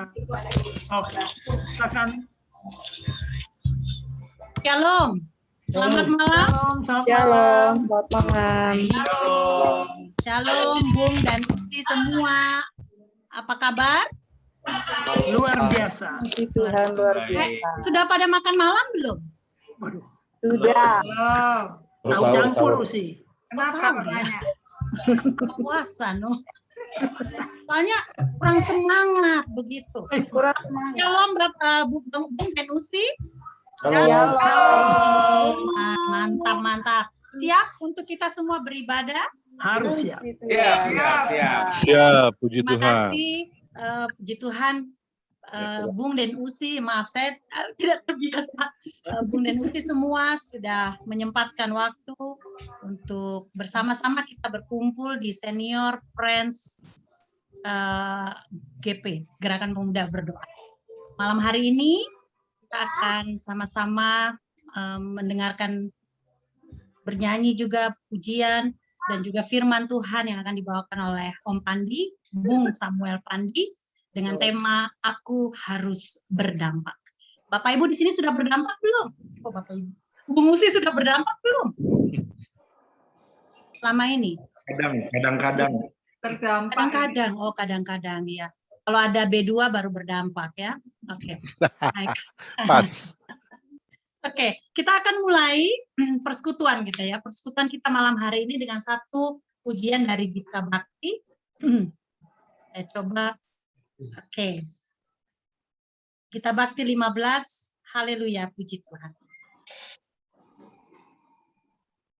Oke, silakan. Shalom. Selamat malam. Shalom, selamat malam. Shalom, Bung dan Usi semua. Apa kabar? Luar biasa. Puji Tuhan luar biasa. Sudah pada makan malam belum? Waduh. Sudah. Tahu campur sih. Kenapa ya? Puasa, no. Soalnya kurang semangat begitu. Kurang semangat. Shalom, Bapak Bung dan Usi. Shalom. Mantap, mantap. Siap untuk kita semua beribadah? Harus ya. Siap, puji Terima Tuhan. kasih, puji Tuhan, Bung dan Usi. Maaf saya tidak terbiasa. Bung dan Usi semua sudah menyempatkan waktu untuk bersama-sama kita berkumpul di Senior Friends GP, Gerakan Pemuda Berdoa. Malam hari ini kita akan sama-sama mendengarkan, bernyanyi juga pujian dan juga firman Tuhan yang akan dibawakan oleh Om Pandi, Bung Samuel Pandi, dengan tema Aku Harus Berdampak. Bapak Ibu di sini sudah berdampak belum? Oh, Bapak Ibu. Bung Usi sudah berdampak belum? Selama ini? Kadang-kadang. Kadang-kadang, oh kadang-kadang ya. Kalau ada B2 baru berdampak ya. Oke. Baik. Pas. Oke, kita akan mulai persekutuan kita ya. Persekutuan kita malam hari ini dengan satu pujian dari Gita Bakti. Saya coba. Oke. Gita Bakti 15. Haleluya, puji Tuhan.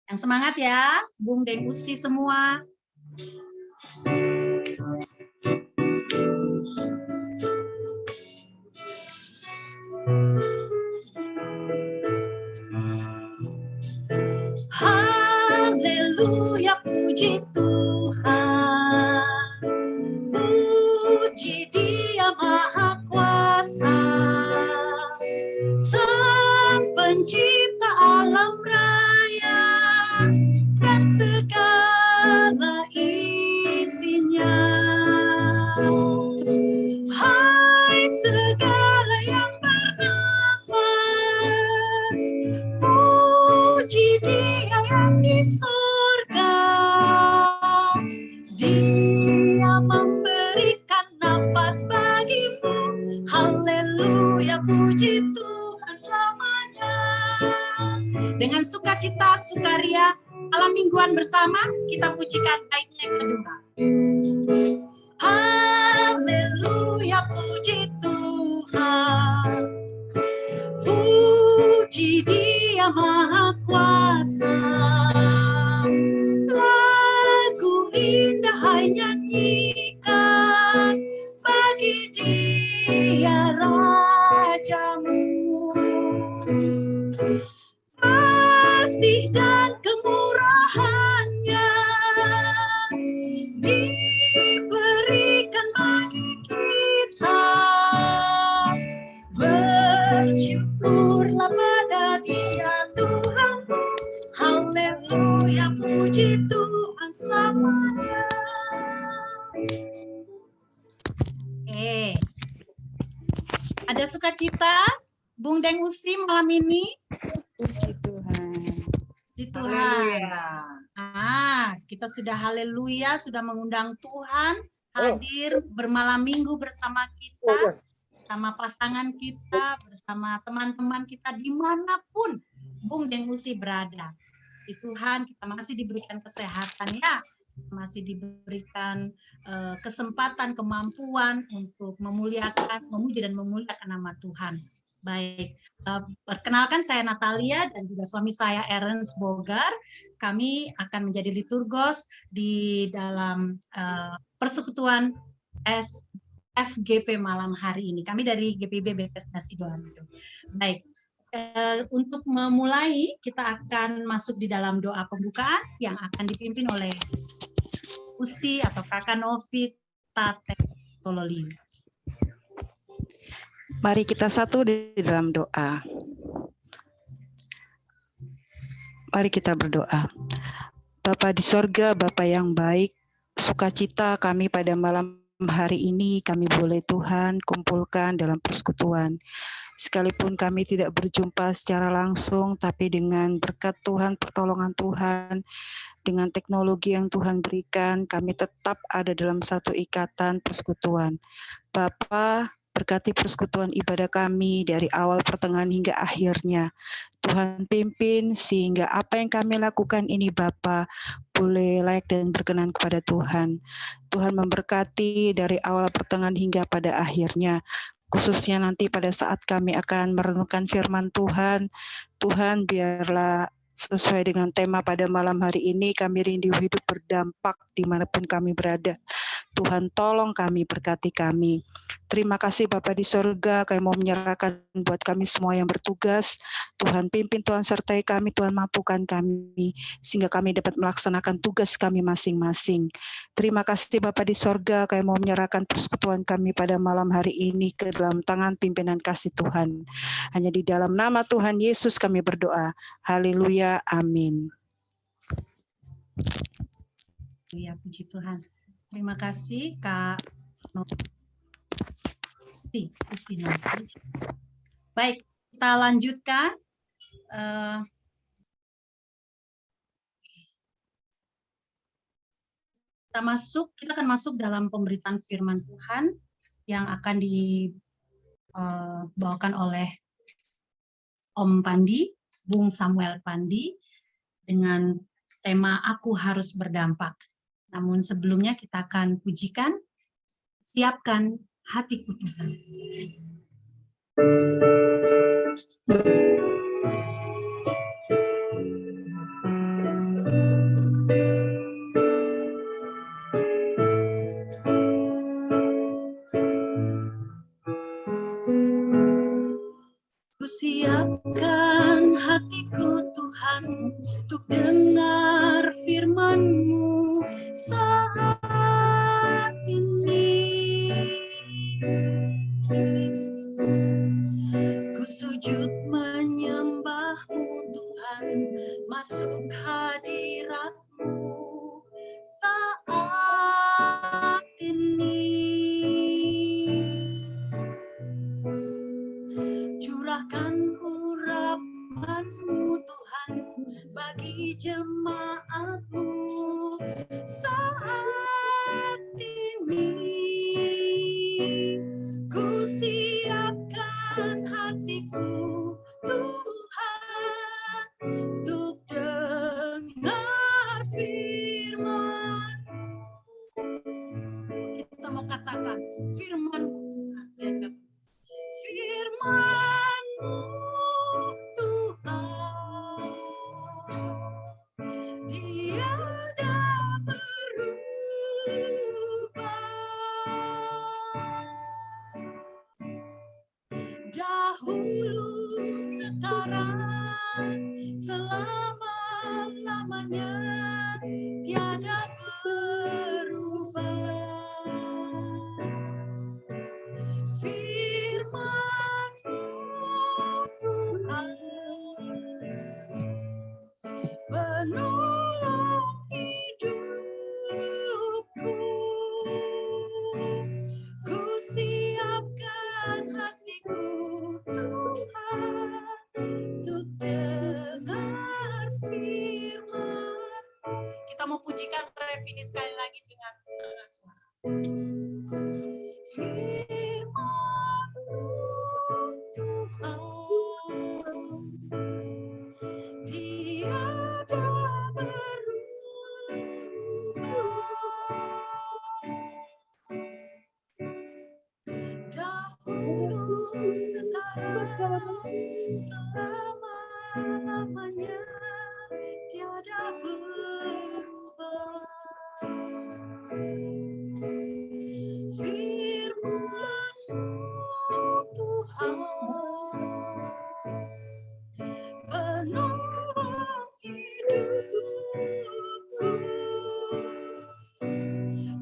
Yang semangat ya, Bung dan Usi semua. Haleluya, puji Tuhan, puji Dia Maha Kuasa, Sang Pencipta alam raya dan segala isinya. Hai segala yang bernafas, puji Dia yang di surga. Dia memberikan nafas bagimu. Haleluya, puji Tuhan selamanya. Dengan sukacita, sukaria, malam mingguan bersama, kita pujikan baiknya yang kedua. Haleluya, puji Tuhan, puji Dia Maha Kuasa. Lagu indah hai nyanyikan bagi Dia Rajamu. Kasih dan kemurahannya diberikan bagi kita. Bersyukurlah pada Dia Tuhanmu. Haleluya, puji Tuhan selamanya. Oke. Ada sukacita Bung Deng Usi malam ini? Puji Tuhan. Di Tuhan. Kita sudah haleluya, sudah mengundang Tuhan hadir bermalam minggu bersama kita, bersama pasangan kita, bersama teman-teman kita dimanapun Bung Deng Usi berada. Di Tuhan kita masih diberikan kesehatan ya, masih diberikan kesempatan, kemampuan untuk memuliakan, memuji dan memuliakan nama Tuhan. Baik, perkenalkan saya Natalia dan juga suami saya Ernst Bogar. Kami akan menjadi liturgos di dalam persekutuan FGP malam hari ini. Kami dari GPIB Bethesda Sidoarjo. Baik, untuk memulai kita akan masuk di dalam doa pembukaan yang akan dipimpin oleh Usi atau Kakak Novi Tate Tololiu. Mari kita satu di dalam doa. Mari kita berdoa. Bapa di sorga, Bapa yang baik, sukacita kami pada malam hari ini kami boleh Tuhan kumpulkan dalam persekutuan. Sekalipun kami tidak berjumpa secara langsung, tapi dengan berkat Tuhan, pertolongan Tuhan, dengan teknologi yang Tuhan berikan, kami tetap ada dalam satu ikatan persekutuan. Bapa, berkati persekutuan ibadah kami dari awal, pertengahan, hingga akhirnya. Tuhan pimpin sehingga apa yang kami lakukan ini Bapa boleh layak dan berkenan kepada Tuhan. Tuhan memberkati dari awal, pertengahan, hingga pada akhirnya. Khususnya nanti pada saat kami akan merenungkan firman Tuhan, Tuhan biarlah sesuai dengan tema pada malam hari ini, kami rindu hidup berdampak dimanapun kami berada. Tuhan tolong kami, berkati kami. Terima kasih Bapa di sorga, kami mau menyerahkan buat kami semua yang bertugas. Tuhan pimpin, Tuhan sertai kami, Tuhan mampukan kami, sehingga kami dapat melaksanakan tugas kami masing-masing. Terima kasih Bapa di sorga, kami mau menyerahkan persekutuan kami pada malam hari ini ke dalam tangan pimpinan kasih Tuhan. Hanya di dalam nama Tuhan Yesus kami berdoa. Haleluya, amin. Ya, puji Tuhan. Terima kasih Kak Kusina. Baik, kita lanjutkan. Kita akan masuk dalam pemberitaan firman Tuhan yang akan dibawakan oleh Om Pandi, Bung Samuel Pandi, dengan tema Aku Harus Berdampak. Namun sebelumnya kita akan pujikan, siapkan hatiku Tuhan. Siapkan hatiku Tuhan untuk dengar firman-Mu saat ini. Ku sujud menyembah-Mu Tuhan, masuk hadirat-Mu saat ini. Curahkan urapan-Mu Tuhan bagi jemaat-Mu saat ini. Ku siapkan hatiku Tuhan untuk dengar firman. Kita mau katakan firman-Mu Tuhan. Firman-Mu Tuhan tiada berubah. Dahulu, sekarang, selama-lamanya tiada berubah. Firman-Mu Tuhan penolong hidupku. Ku siapkan hatiku Tuhan untuk dengar firman. Kita mau pujikan refini sekali lagi dengan setengah suara. Firman-Mu Tuhan tiada berubah. Dahulu, sekarang, selama-lamanya tiada berubah. Firman-Mu Tuhan penolong hidupku.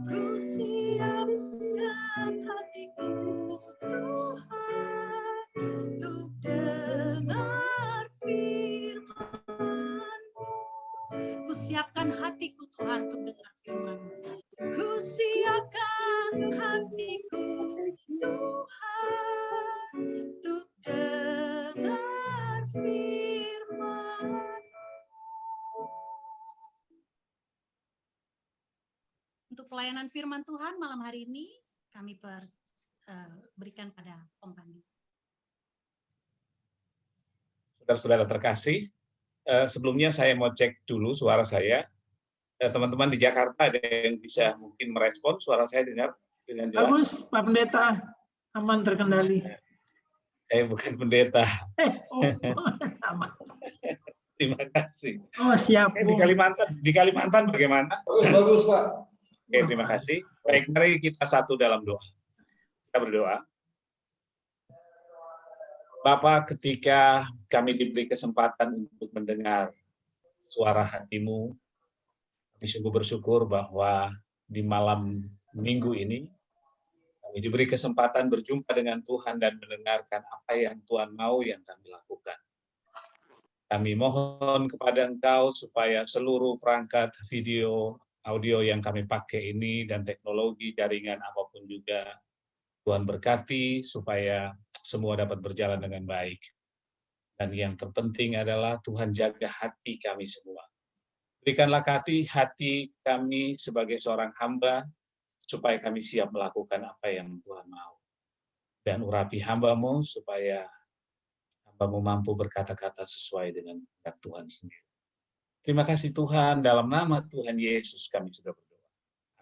Ku siapkan hatiku Tuhan untuk dengar firman-Mu. Ku siapkan hatiku Tuhan untuk pelayanan firman Tuhan malam hari ini kami berikan pada Om Pandi. Saudara-saudara terkasih, sebelumnya saya mau cek dulu suara saya. Teman-teman di Jakarta ada yang bisa mungkin merespon suara saya dengar dengan jelas? Bagus, Pak Pendeta. Aman, terkendali. Saya bukan pendeta. Aman. Terima kasih. Oh, siap. Di Kalimantan bagaimana? Bagus, Pak. Oke, terima kasih. Baik, mari kita satu dalam doa. Kita berdoa. Bapa, ketika kami diberi kesempatan untuk mendengar suara hati-Mu, kami sungguh bersyukur bahwa di malam minggu ini, kami diberi kesempatan berjumpa dengan Tuhan dan mendengarkan apa yang Tuhan mau yang kami lakukan. Kami mohon kepada Engkau supaya seluruh perangkat video, audio yang kami pakai ini dan teknologi jaringan apapun juga, Tuhan berkati supaya semua dapat berjalan dengan baik. Dan yang terpenting adalah Tuhan jaga hati kami semua. Berikanlah hati kami sebagai seorang hamba, supaya kami siap melakukan apa yang Tuhan mau. Dan urapi hamba-Mu supaya hamba-Mu mampu berkata-kata sesuai dengan kehendak Tuhan sendiri. Terima kasih Tuhan, dalam nama Tuhan Yesus kami sudah berdoa.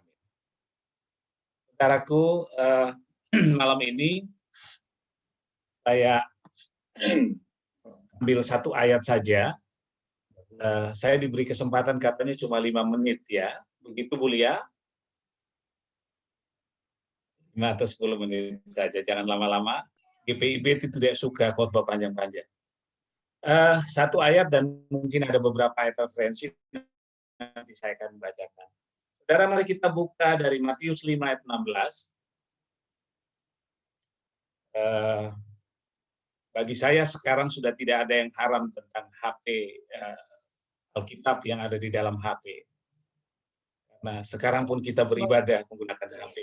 Amin. Saudaraku, malam ini saya ambil satu ayat saja. Saya diberi kesempatan katanya cuma 5 menit ya. Begitu Bu Lia? 5 atau 10 menit saja, jangan lama-lama. GPIB itu tidak suka khotbah panjang-panjang. Satu ayat dan mungkin ada beberapa ayat referensi nanti saya akan bacakan. Saudara, mari kita buka dari Matius 5 ayat 16. Bagi saya sekarang sudah tidak ada yang haram tentang HP Alkitab yang ada di dalam HP. Nah, sekarang pun kita beribadah menggunakan HP.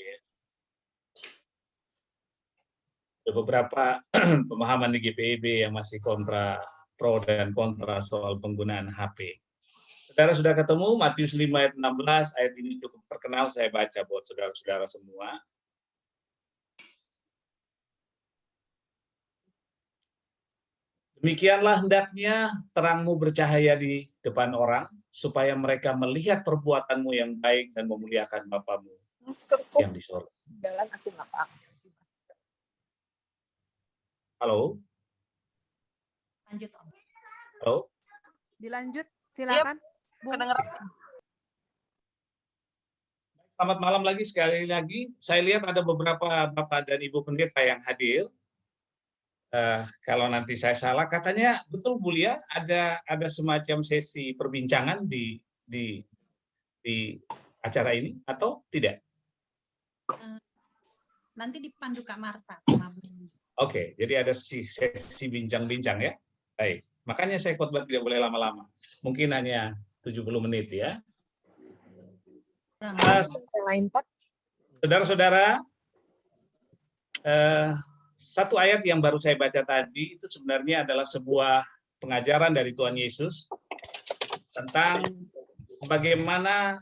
Ada beberapa pemahaman di GPIB yang masih pro dan kontra soal penggunaan HP. Saudara sudah ketemu Matius 5 ayat 16, ayat ini cukup terkenal, saya baca buat saudara-saudara semua. Demikianlah hendaknya terangmu bercahaya di depan orang, supaya mereka melihat perbuatanmu yang baik dan memuliakan Bapamu yang di sorga. Halo? Lanjut, Om. Halo? Dilanjut, silakan. Bu. Selamat malam lagi, sekali lagi. Saya lihat ada beberapa Bapak dan Ibu Pendeta yang hadir. Kalau nanti saya salah, katanya betul Bu Lia, ada semacam sesi perbincangan di acara ini atau tidak? Nanti dipandu Kak Marta sama Bu. Oke, jadi ada sesi bincang-bincang ya. Baik, makanya saya khotbah tidak boleh lama-lama. Mungkin hanya 70 menit ya. Saudara-saudara, satu ayat yang baru saya baca tadi itu sebenarnya adalah sebuah pengajaran dari Tuhan Yesus tentang bagaimana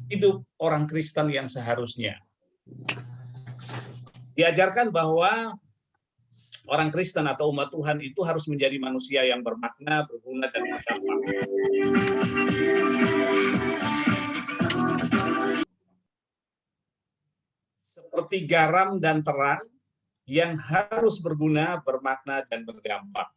hidup orang Kristen yang seharusnya. Diajarkan bahwa orang Kristen atau umat Tuhan itu harus menjadi manusia yang bermakna, berguna, dan berdampak. Seperti garam dan terang yang harus berguna, bermakna, dan berdampak.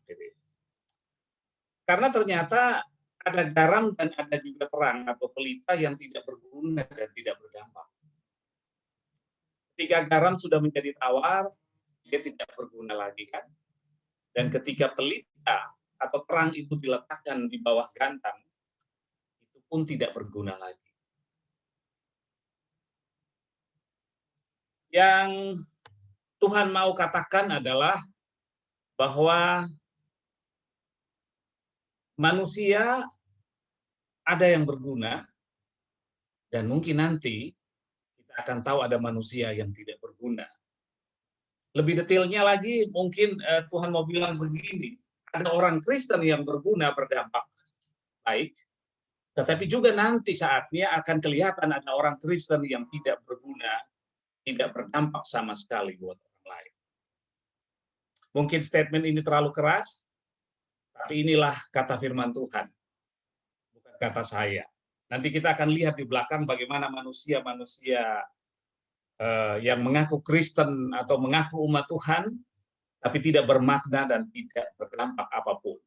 Karena ternyata ada garam dan ada juga terang atau pelita yang tidak berguna dan tidak berdampak. Ketika garam sudah menjadi tawar, dia tidak berguna lagi kan? Dan ketika pelita atau terang itu diletakkan di bawah gantang, itu pun tidak berguna lagi. Yang Tuhan mau katakan adalah bahwa manusia ada yang berguna, dan mungkin nanti kita akan tahu ada manusia yang tidak berguna. Lebih detailnya lagi, mungkin Tuhan mau bilang begini, ada orang Kristen yang berguna, berdampak baik, Tetapi juga nanti saatnya akan kelihatan ada orang Kristen yang tidak berguna, tidak berdampak sama sekali buat orang lain. Mungkin statement ini terlalu keras, tapi inilah kata firman Tuhan, bukan kata saya. Nanti kita akan lihat di belakang bagaimana manusia-manusia yang mengaku Kristen atau mengaku umat Tuhan, tapi tidak bermakna dan tidak berdampak apapun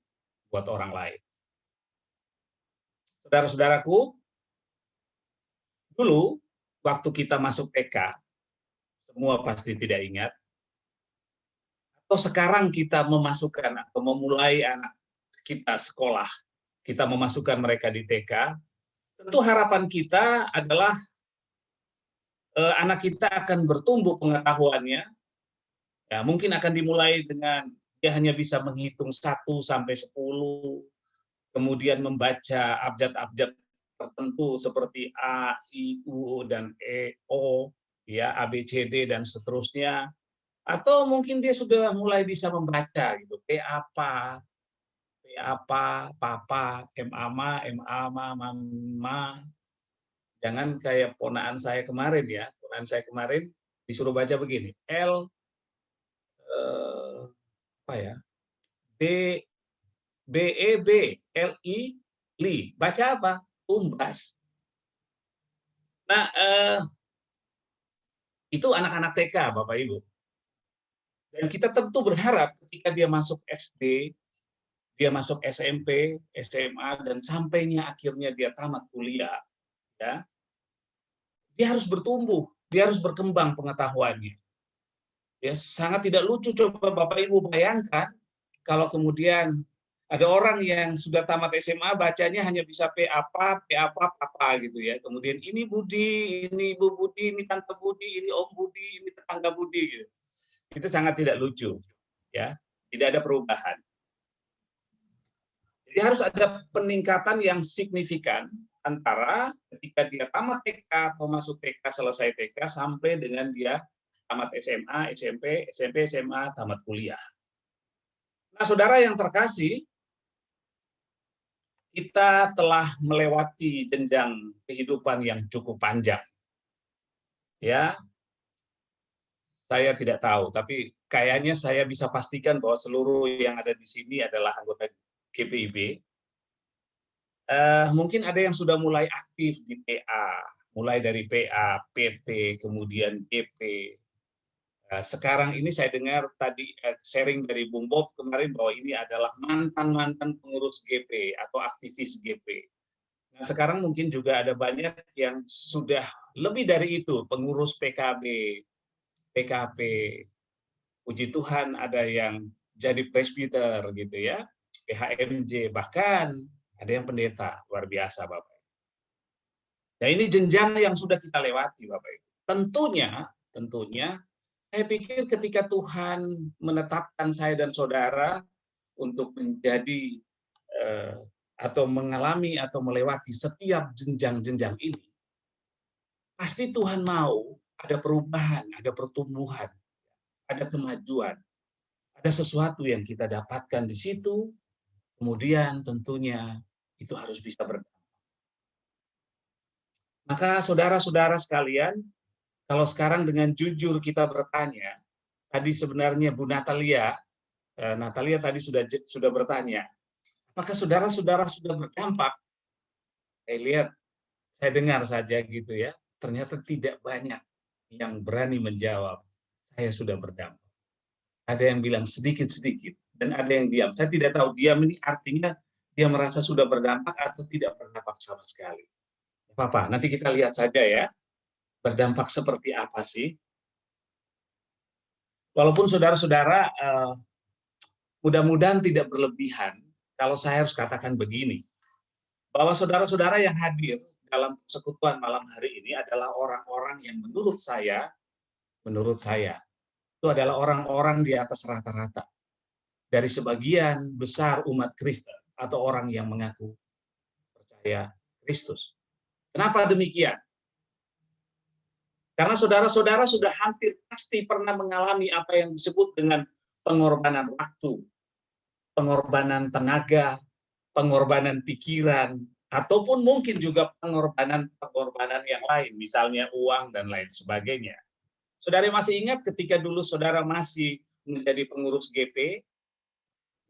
buat orang lain. Saudara-saudaraku, dulu waktu kita masuk TK, semua pasti tidak ingat, atau sekarang kita memasukkan atau memulai anak kita sekolah, kita memasukkan mereka di TK, tentu harapan kita adalah anak kita akan bertumbuh pengetahuannya, ya, mungkin akan dimulai dengan dia hanya bisa menghitung 1 sampai 10, kemudian membaca abjad-abjad tertentu seperti A, I, U, dan E, O, ya, A, B, C, D, dan seterusnya. Atau mungkin dia sudah mulai bisa membaca, gitu, P apa, papa, M ama, mama. Jangan kayak ponaan saya kemarin ya, ponaan saya kemarin disuruh baca begini, L, apa ya, B, E, B, L, I, Li. Baca apa? Umbas. Nah, itu anak-anak TK, Bapak Ibu. Dan kita tentu berharap ketika dia masuk SD, dia masuk SMP, SMA, dan sampainya akhirnya dia tamat kuliah, ya, dia harus bertumbuh, dia harus berkembang pengetahuannya. Ya, sangat tidak lucu, coba Bapak Ibu bayangkan kalau kemudian ada orang yang sudah tamat SMA bacanya hanya bisa P apa, gitu ya. Kemudian ini Budi, ini Ibu Budi, ini Tante Budi, ini Om Budi, ini tetangga Budi, gitu. Itu sangat tidak lucu, ya. Tidak ada perubahan. Jadi harus ada peningkatan yang signifikan antara ketika dia tamat TK atau masuk TK, selesai TK, sampai dengan dia tamat SMA, SMP, SMA, tamat kuliah. Nah, saudara yang terkasih, kita telah melewati jenjang kehidupan yang cukup panjang. Ya, saya tidak tahu, tapi kayaknya saya bisa pastikan bahwa seluruh yang ada di sini adalah anggota GPIB. Mungkin ada yang sudah mulai aktif di PA, mulai dari PA, PT, kemudian GP. Sekarang ini saya dengar tadi sharing dari Bung Bob kemarin bahwa ini adalah mantan-mantan pengurus GP atau aktivis GP. Nah, sekarang mungkin juga ada banyak yang sudah lebih dari itu, pengurus PKB, PKP. Puji Tuhan ada yang jadi presbiter gitu ya, PHMJ, bahkan ada yang pendeta, luar biasa Bapak. Nah, ini jenjang yang sudah kita lewati Bapak Ibu. Tentunya saya pikir ketika Tuhan menetapkan saya dan saudara untuk menjadi atau mengalami atau melewati setiap jenjang-jenjang ini, pasti Tuhan mau ada perubahan, ada pertumbuhan, ada kemajuan, ada sesuatu yang kita dapatkan di situ, kemudian tentunya itu harus bisa berdampak. Maka saudara-saudara sekalian, kalau sekarang dengan jujur kita bertanya, tadi sebenarnya Bu Natalia tadi sudah bertanya, apakah saudara-saudara sudah berdampak? Saya dengar saja gitu ya, ternyata tidak banyak yang berani menjawab, saya sudah berdampak. Ada yang bilang sedikit-sedikit, dan ada yang diam. Saya tidak tahu diam ini artinya dia merasa sudah berdampak atau tidak berdampak sama sekali. Apa-apa, nanti kita lihat saja ya. Berdampak seperti apa sih? Walaupun saudara-saudara mudah-mudahan tidak berlebihan, kalau saya harus katakan begini, bahwa saudara-saudara yang hadir dalam persekutuan malam hari ini adalah orang-orang yang menurut saya, itu adalah orang-orang di atas rata-rata dari sebagian besar umat Kristen atau orang yang mengaku percaya Kristus. Kenapa demikian? Karena saudara-saudara sudah hampir pasti pernah mengalami apa yang disebut dengan pengorbanan waktu, pengorbanan tenaga, pengorbanan pikiran, Ataupun mungkin juga pengorbanan yang lain, misalnya uang dan lain sebagainya. Saudara masih ingat ketika dulu saudara masih menjadi pengurus GP,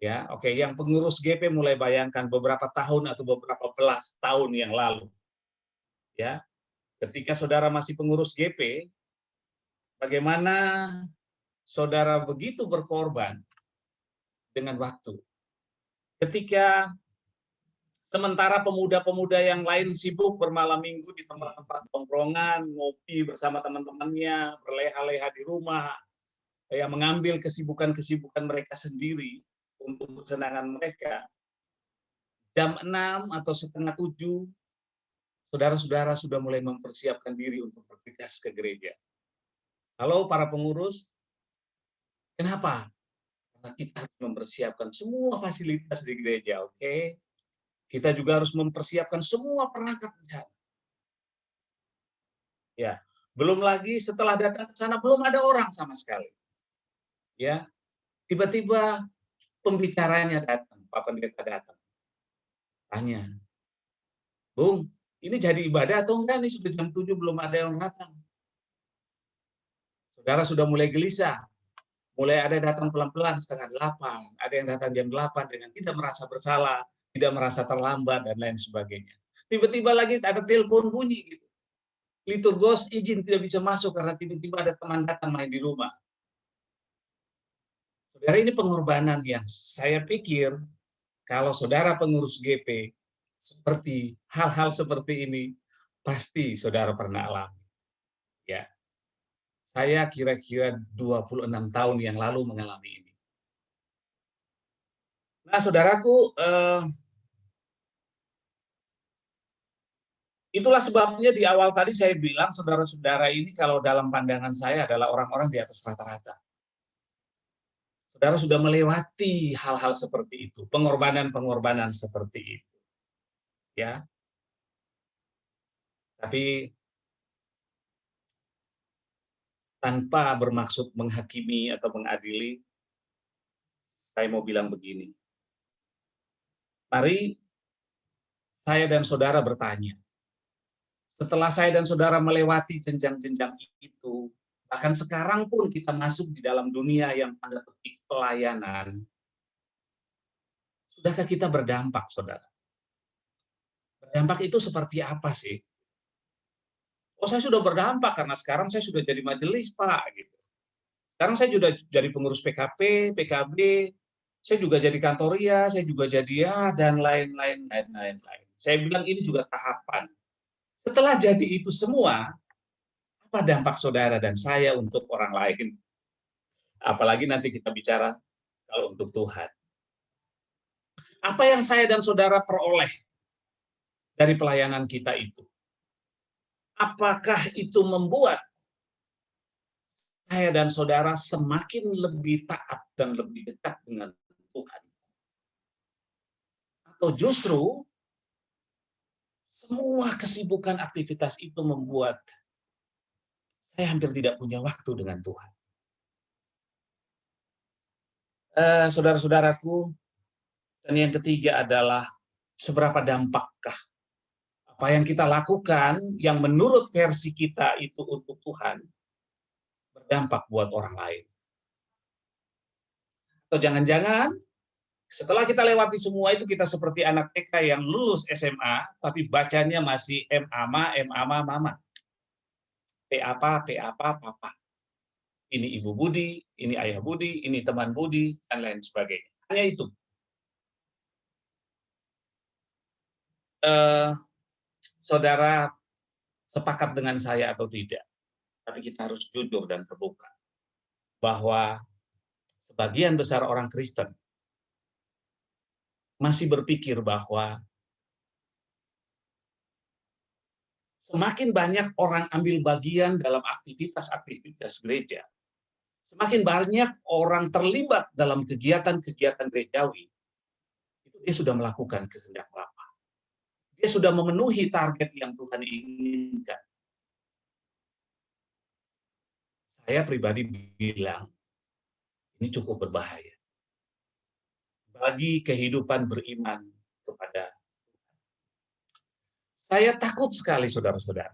ya, oke, yang pengurus GP mulai bayangkan beberapa tahun atau beberapa belas tahun yang lalu, ya, ketika saudara masih pengurus GP, bagaimana saudara begitu berkorban dengan waktu. Ketika sementara pemuda-pemuda yang lain sibuk bermalam minggu di tempat-tempat tongkrongan, ngopi bersama teman-temannya, berleha-leha di rumah, ya, mengambil kesibukan-kesibukan mereka sendiri untuk kesenangan mereka. Jam 6 atau setengah 7, saudara-saudara sudah mulai mempersiapkan diri untuk bergegas ke gereja. Halo para pengurus, kenapa? Karena kita harus mempersiapkan semua fasilitas di gereja, oke? Kita juga harus mempersiapkan semua perangkat di sana. Ya, belum lagi setelah datang ke sana belum ada orang sama sekali. Ya, tiba-tiba pembicaranya datang, Pak Pendeta datang. Tanya, Bung, ini jadi ibadah atau enggak nih, sudah jam 7 belum ada yang datang. Saudara sudah mulai gelisah. Mulai ada datang pelan-pelan setengah 8, ada yang datang jam 8 dengan tidak merasa bersalah, tidak merasa terlambat, dan lain sebagainya. Tiba-tiba lagi ada telepon bunyi gitu. Liturgos izin tidak bisa masuk karena tiba-tiba ada teman datang main di rumah. Saudara, ini pengorbanan yang saya pikir kalau saudara pengurus GP seperti hal-hal seperti ini pasti saudara pernah alami. Ya. Saya kira-kira 26 tahun yang lalu mengalami ini. Nah, saudaraku, itulah sebabnya di awal tadi saya bilang saudara-saudara ini kalau dalam pandangan saya adalah orang-orang di atas rata-rata. Saudara sudah melewati hal-hal seperti itu, pengorbanan-pengorbanan seperti itu. Ya. Tapi tanpa bermaksud menghakimi atau mengadili, saya mau bilang begini. Mari saya dan saudara bertanya. Setelah saya dan saudara melewati jenjang-jenjang itu, bahkan sekarang pun kita masuk di dalam dunia yang tanda petik pelayanan, sudahkah kita berdampak, saudara? Berdampak itu seperti apa sih? Oh, saya sudah berdampak karena sekarang saya sudah jadi majelis, Pak. Gitu. Sekarang saya sudah jadi pengurus PKP, PKB, saya juga jadi kantoria, saya juga jadi dan lain-lain. Saya bilang ini juga tahapan. Setelah jadi itu semua, apa dampak saudara dan saya untuk orang lain? Apalagi nanti kita bicara kalau untuk Tuhan. Apa yang saya dan saudara peroleh dari pelayanan kita itu? Apakah itu membuat saya dan saudara semakin lebih taat dan lebih dekat dengan Tuhan? Atau justru semua kesibukan aktivitas itu membuat saya hampir tidak punya waktu dengan Tuhan. Saudara-saudaraku, dan yang ketiga adalah seberapa dampakkah apa yang kita lakukan yang menurut versi kita itu untuk Tuhan berdampak buat orang lain. Atau jangan-jangan setelah kita lewati semua itu kita seperti anak TK yang lulus SMA tapi bacanya masih mama, mama. Papa. Ini Ibu Budi, ini Ayah Budi, ini teman Budi, dan lain sebagainya. Hanya itu. Saudara sepakat dengan saya atau tidak, tapi kita harus jujur dan terbuka bahwa sebagian besar orang Kristen masih berpikir bahwa semakin banyak orang ambil bagian dalam aktivitas-aktivitas gereja, semakin banyak orang terlibat dalam kegiatan-kegiatan gerejawi, itu dia sudah melakukan kehendak Bapa. Dia sudah memenuhi target yang Tuhan inginkan. Saya pribadi bilang, ini cukup berbahaya. Bagi kehidupan beriman kepada Tuhan. Saya takut sekali, saudara-saudara.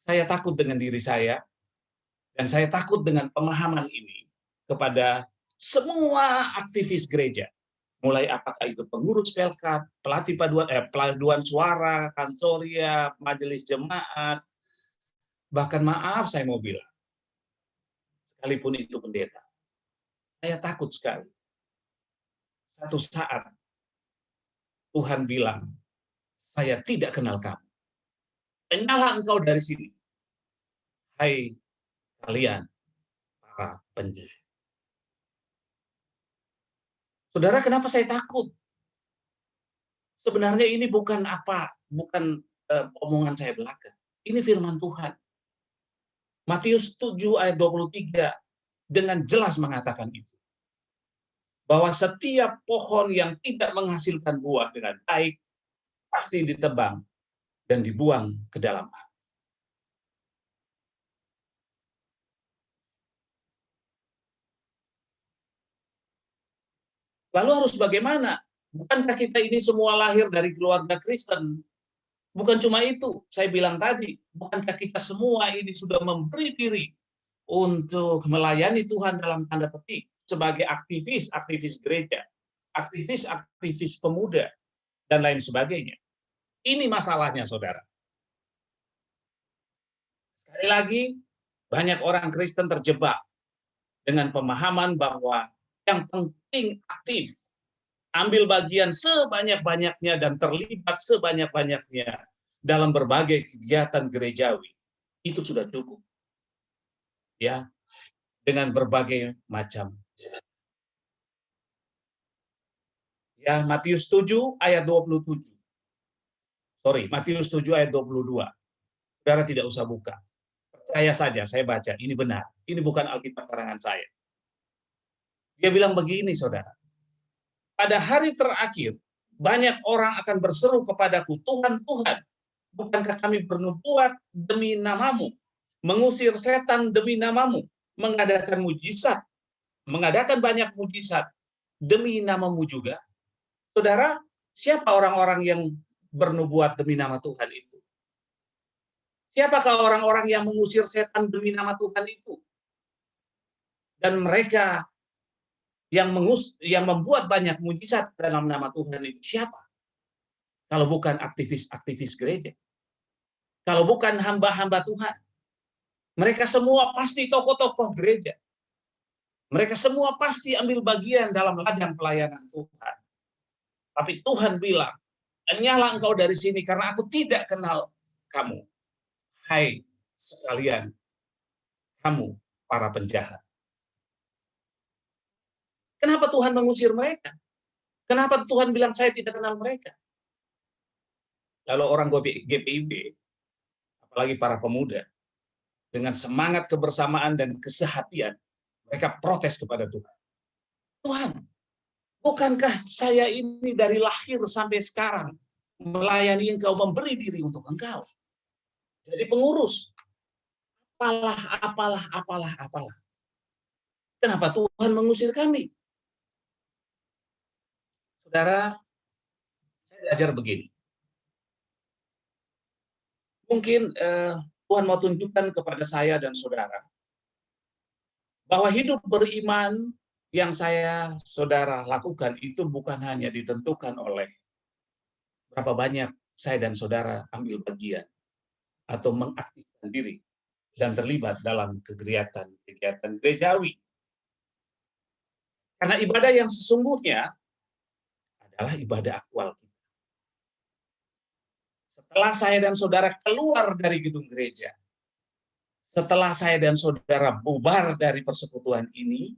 Saya takut dengan diri saya, dan saya takut dengan pemahaman ini kepada semua aktivis gereja. Mulai apakah itu pengurus pelkat, pelatih paduan suara, kantoria, majelis jemaat, bahkan maaf saya mau bilang, sekalipun itu pendeta. Saya takut sekali. Satu saat Tuhan bilang, saya tidak kenal kamu. Enyahlah engkau dari sini. Hai kalian, para penjahat. Saudara, kenapa saya takut? Sebenarnya ini bukan omongan saya belaka. Ini firman Tuhan. Matius 7 ayat 23 dengan jelas mengatakan itu. Bahwa setiap pohon yang tidak menghasilkan buah dengan baik pasti ditebang dan dibuang ke dalam api. Lalu harus bagaimana? Bukankah kita ini semua lahir dari keluarga Kristen? Bukan cuma itu, saya bilang tadi, bukankah kita semua ini sudah memberi diri untuk melayani Tuhan dalam tanda petik sebagai aktivis gereja, aktivis pemuda, dan lain sebagainya. Ini masalahnya, saudara. Sekali lagi, banyak orang Kristen terjebak dengan pemahaman bahwa yang penting aktif, ambil bagian sebanyak-banyaknya dan terlibat sebanyak-banyaknya dalam berbagai kegiatan gerejawi. Itu sudah cukup. Ya, dengan berbagai macam. Ya, Matius 7 ayat 27. Matius 7 ayat 22. Saudara tidak usah buka. Percaya saja, saya baca, ini benar. Ini bukan Alkitab karangan saya. Dia bilang begini, saudara. Pada hari terakhir, banyak orang akan berseru kepadaku, Tuhan, Tuhan, bukankah kami bernubuat demi namamu, mengusir setan demi namamu, mengadakan mujizat, mengadakan banyak mujizat demi namamu juga? Saudara, siapa orang-orang yang bernubuat demi nama Tuhan itu? Siapakah orang-orang yang mengusir setan demi nama Tuhan itu? Dan mereka yang membuat banyak mujizat dalam nama Tuhan itu siapa? Kalau bukan aktivis gereja. Kalau bukan hamba-hamba Tuhan. Mereka semua pasti tokoh-tokoh gereja. Mereka semua pasti ambil bagian dalam ladang pelayanan Tuhan. Tapi Tuhan bilang, enyahlah engkau dari sini karena aku tidak kenal kamu. Hai sekalian, kamu para penjahat. Kenapa Tuhan mengusir mereka? Kenapa Tuhan bilang saya tidak kenal mereka? Lalu orang GPIB, apalagi para pemuda, dengan semangat kebersamaan dan kesehatian, mereka protes kepada Tuhan. Tuhan, bukankah saya ini dari lahir sampai sekarang melayani engkau, memberi diri untuk engkau? Jadi pengurus. Apalah. Kenapa Tuhan mengusir kami? Saudara, saya belajar begini. Mungkin Tuhan mau tunjukkan kepada saya dan saudara bahwa hidup beriman yang saudara lakukan itu bukan hanya ditentukan oleh berapa banyak saya dan saudara ambil bagian atau mengaktifkan diri dan terlibat dalam kegiatan gerejawi. Karena ibadah yang sesungguhnya adalah ibadah aktual kita. Setelah saya dan saudara keluar dari gedung gereja, setelah saya dan saudara bubar dari persekutuan ini,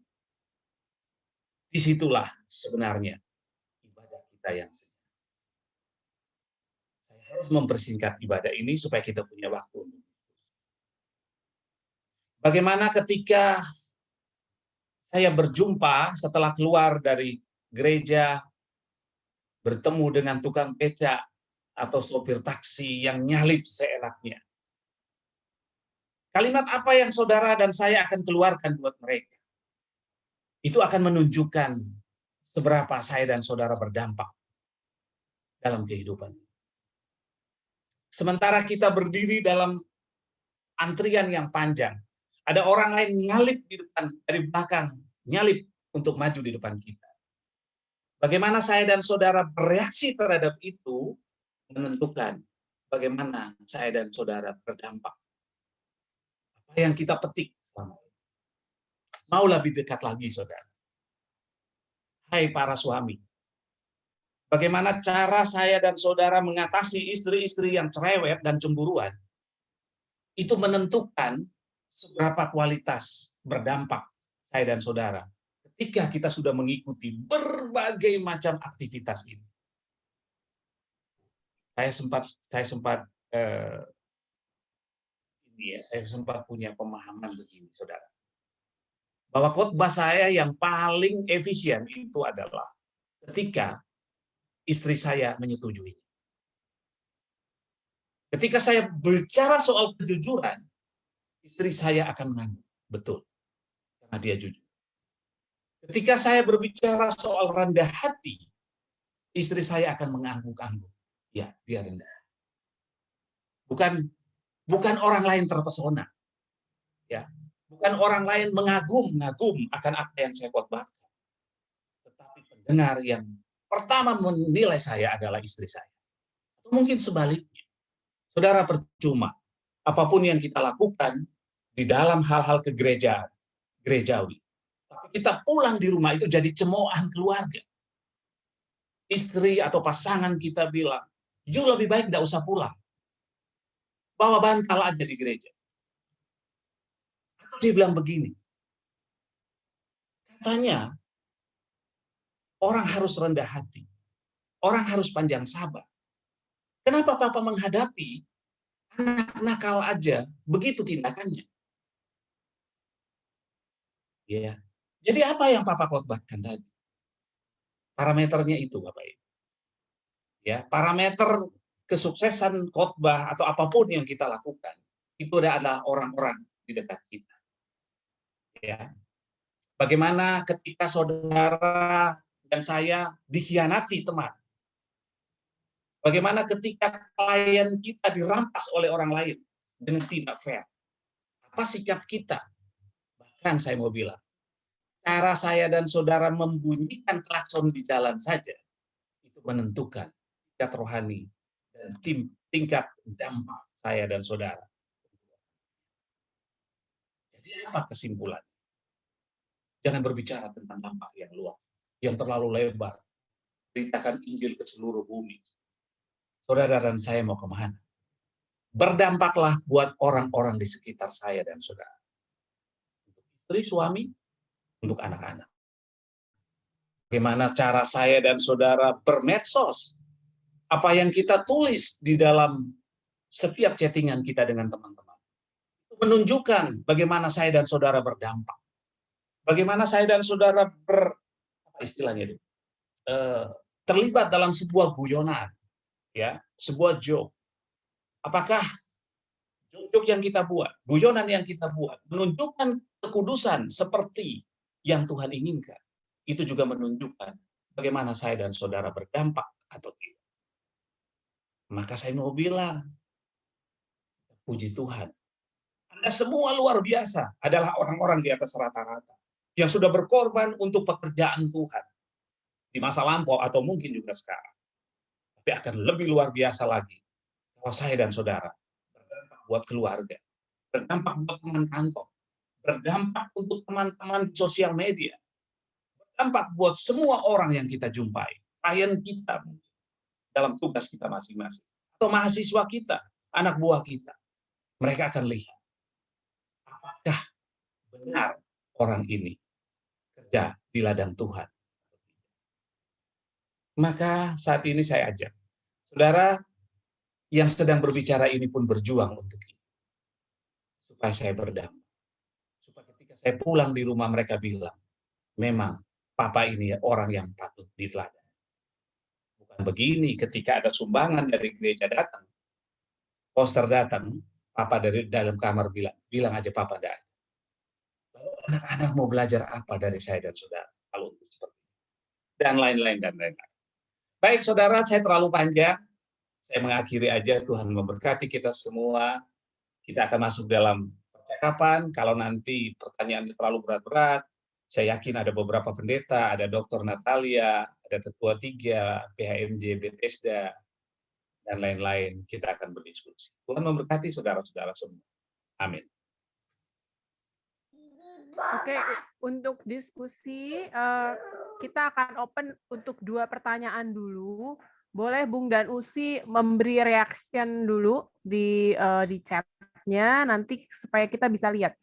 disitulah sebenarnya ibadah kita yang sebenarnya. Saya harus mempersingkat ibadah ini supaya kita punya waktu. Bagaimana ketika saya berjumpa setelah keluar dari gereja, bertemu dengan tukang becak atau sopir taksi yang nyalip seenaknya. Kalimat apa yang saudara dan saya akan keluarkan buat mereka? Itu akan menunjukkan seberapa saya dan saudara berdampak dalam kehidupan. Sementara kita berdiri dalam antrian yang panjang, ada orang lain nyalip di depan, dari belakang, nyalip untuk maju di depan kita. Bagaimana saya dan saudara bereaksi terhadap itu menentukan bagaimana saya dan saudara berdampak. Apa yang kita petik selama ini. Mau lebih dekat lagi, saudara. Hai para suami, bagaimana cara saya dan saudara mengatasi istri-istri yang cerewet dan cemburuan? Itu menentukan seberapa kualitas berdampak saya dan saudara ketika kita sudah mengikuti berbagai macam aktivitas ini. Saya sempat punya pemahaman begini, saudara, bahwa khotbah saya yang paling efisien itu adalah ketika istri saya menyetujui. Ketika saya bicara soal kejujuran, istri saya akan mengangguk, betul, karena dia jujur. Ketika saya berbicara soal rendah hati, istri saya akan mengangguk-angguk. Ya, dia rendah. Bukan orang lain terpesona. Ya, bukan orang lain mengagum-ngagum akan apa yang saya khotbahkan. Tetapi pendengar yang pertama menilai saya adalah istri saya. Atau mungkin sebaliknya. Saudara, percuma apapun yang kita lakukan di dalam hal-hal gerejawi. Tapi kita pulang di rumah itu jadi cemoohan keluarga. Istri atau pasangan kita bilang, "You lebih baik tidak usah pulang. Bawa bantal aja di gereja." Atau dia bilang begini, katanya orang harus rendah hati. Orang harus panjang sabar. Kenapa Papa menghadapi anak nakal aja begitu tindakannya? Ya. Jadi apa yang Papa khotbahkan tadi? Parameternya itu, Bapak Ibu. Ya, parameter kesuksesan khotbah atau apapun yang kita lakukan itu adalah orang-orang di dekat kita. Ya. Bagaimana ketika saudara dan saya dikhianati teman? Bagaimana ketika klien kita dirampas oleh orang lain dengan tidak fair? Apa sikap kita? Bahkan saya mau bilang, cara saya dan saudara membunyikan klakson di jalan saja, itu menentukan tingkat rohani dan tingkat dampak saya dan saudara. Jadi apa kesimpulan? Jangan berbicara tentang dampak yang luas, yang terlalu lebar. Beritakan Injil ke seluruh bumi. Saudara dan saya mau kemana? Berdampaklah buat orang-orang di sekitar saya dan saudara. Untuk istri, suami, untuk anak-anak. Bagaimana cara saya dan saudara bermedsos? Apa yang kita tulis di dalam setiap chattingan kita dengan teman-teman. Itu menunjukkan bagaimana saya dan saudara berdampak. Bagaimana saya dan saudara terlibat dalam sebuah guyonan. Ya, sebuah joke. Apakah joke yang kita buat, guyonan yang kita buat, menunjukkan kekudusan seperti yang Tuhan inginkan? Itu juga menunjukkan bagaimana saya dan saudara berdampak atau tidak. Maka saya mau bilang, puji Tuhan, Anda semua luar biasa adalah orang-orang di atas rata-rata yang sudah berkorban untuk pekerjaan Tuhan di masa lampau atau mungkin juga sekarang. Tapi akan lebih luar biasa lagi kalau saya dan saudara berdampak buat keluarga, berdampak buat teman kantor, berdampak untuk teman-teman di sosial media, berdampak buat semua orang yang kita jumpai, klien kita dalam tugas kita masing-masing, atau mahasiswa kita, anak buah kita. Mereka akan lihat apakah benar orang ini kerja di ladang Tuhan. Maka saat ini saya ajak, saudara yang sedang berbicara ini pun berjuang untuk ini. Supaya saya berdampak. Supaya ketika saya pulang di rumah mereka bilang, memang Papa ini orang yang patut diteladani. Bukan begini ketika ada sumbangan dari gereja datang, poster datang, Papa dari dalam kamar bilang aja Papa ada. Lalu anak-anak mau belajar apa dari saya dan saudara? Kalau seperti itu. Dan lain-lain dan lain-lain. Baik saudara, saya terlalu panjang. Saya mengakhiri aja, Tuhan memberkati kita semua. Kita akan masuk dalam percakapan. Kalau nanti pertanyaannya terlalu berat-berat, saya yakin ada beberapa pendeta, ada Dr. Natalia, ada Ketua 3, PHMJ, Bethesda, dan lain-lain. Kita akan berdiskusi. Tuhan memberkati saudara-saudara semua. Amin. Oke, untuk diskusi kita akan open untuk 2 pertanyaan dulu. Boleh Bung dan Usi memberi reaction dulu di chat-nya nanti supaya kita bisa lihat.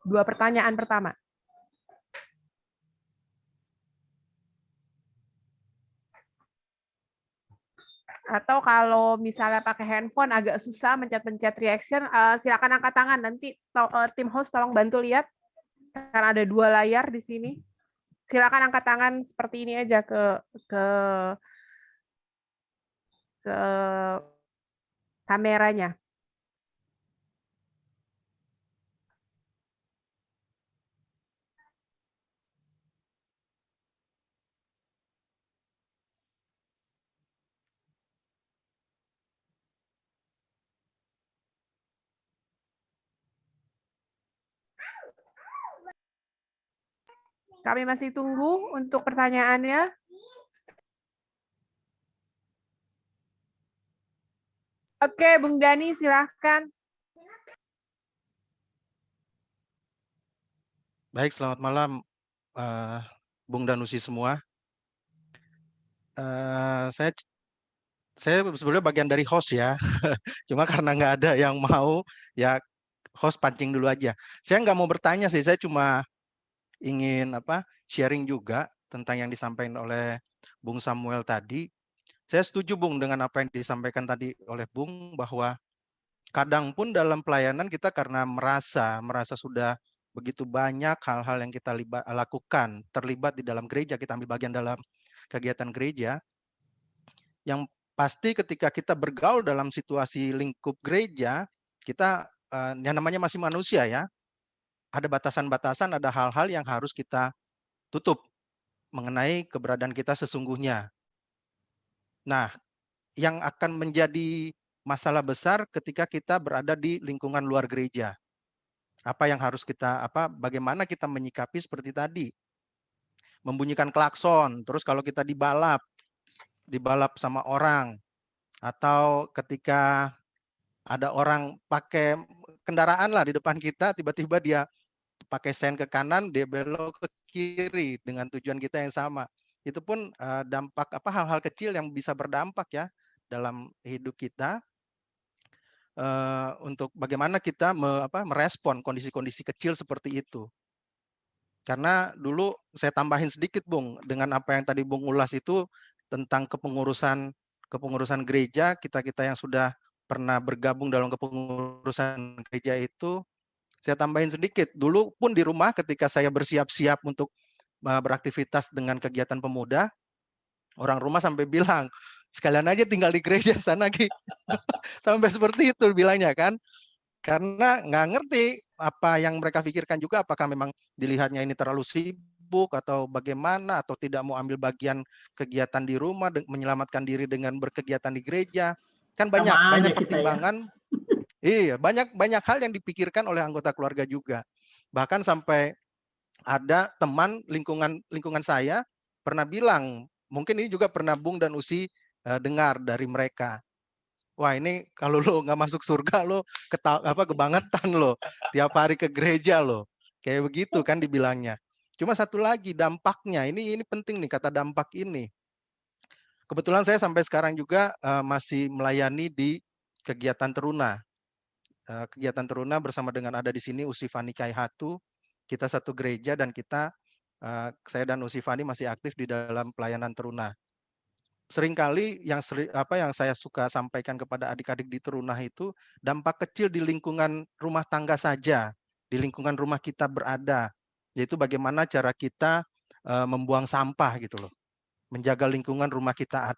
2 pertanyaan pertama. Atau kalau misalnya pakai handphone agak susah mencet-pencet reaction, silakan angkat tangan. Nanti tim host tolong bantu lihat, karena ada 2 layar di sini. Silakan angkat tangan seperti ini aja ke kameranya. Kami masih tunggu untuk pertanyaannya. Oke, Bung Dani, silahkan. Baik, selamat malam, Bung dan Usi semua. Saya sebenarnya bagian dari host ya, cuma karena nggak ada yang mau, ya host pancing dulu aja. Saya nggak mau bertanya sih, saya cuma ingin sharing juga tentang yang disampaikan oleh Bung Samuel tadi. Saya setuju Bung dengan apa yang disampaikan tadi oleh Bung, bahwa kadang pun dalam pelayanan kita karena merasa sudah begitu banyak hal-hal yang kita lakukan, terlibat di dalam gereja, kita ambil bagian dalam kegiatan gereja, yang pasti ketika kita bergaul dalam situasi lingkup gereja, kita yang namanya masih manusia ya, ada batasan-batasan, ada hal-hal yang harus kita tutup mengenai keberadaan kita sesungguhnya. Nah, yang akan menjadi masalah besar ketika kita berada di lingkungan luar gereja. Apa yang harus kita, bagaimana kita menyikapi seperti tadi. Membunyikan klakson, terus kalau kita dibalap sama orang, atau ketika ada orang pakai kendaraan lah di depan kita, tiba-tiba dia pakai sen ke kanan, dia belok ke kiri dengan tujuan kita yang sama. Itu pun dampak hal-hal kecil yang bisa berdampak ya dalam hidup kita, untuk bagaimana kita merespon kondisi-kondisi kecil seperti itu. Karena dulu saya tambahin sedikit Bung, dengan apa yang tadi Bung ulas itu tentang kepengurusan gereja, kita yang sudah pernah bergabung dalam kepengurusan gereja itu, saya tambahin sedikit. Dulu pun di rumah ketika saya bersiap-siap untuk beraktivitas dengan kegiatan pemuda, orang rumah sampai bilang, sekalian aja tinggal di gereja sana Ki. Sampai seperti itu bilangnya kan. Karena nggak ngerti apa yang mereka pikirkan juga, apakah memang dilihatnya ini terlalu sibuk atau bagaimana, atau tidak mau ambil bagian kegiatan di rumah, menyelamatkan diri dengan berkegiatan di gereja. Kan banyak pertimbangan. Ya. Iya, banyak hal yang dipikirkan oleh anggota keluarga juga. Bahkan sampai ada teman lingkungan saya pernah bilang, mungkin ini juga pernah Bung dan Usi dengar dari mereka. Wah, ini kalau lo nggak masuk surga lo kebangetan lo, tiap hari ke gereja lo, kayak begitu kan dibilangnya. Cuma satu lagi dampaknya, ini penting nih kata dampak ini. Kebetulan saya sampai sekarang juga masih melayani di kegiatan teruna. Kegiatan teruna bersama dengan ada di sini Usifani Kaihatu, kita satu gereja dan saya dan Usifani masih aktif di dalam pelayanan teruna. Seringkali yang saya suka sampaikan kepada adik-adik di terunah itu, dampak kecil di lingkungan rumah tangga saja, di lingkungan rumah kita berada, yaitu bagaimana cara kita membuang sampah gitu loh, menjaga lingkungan rumah kita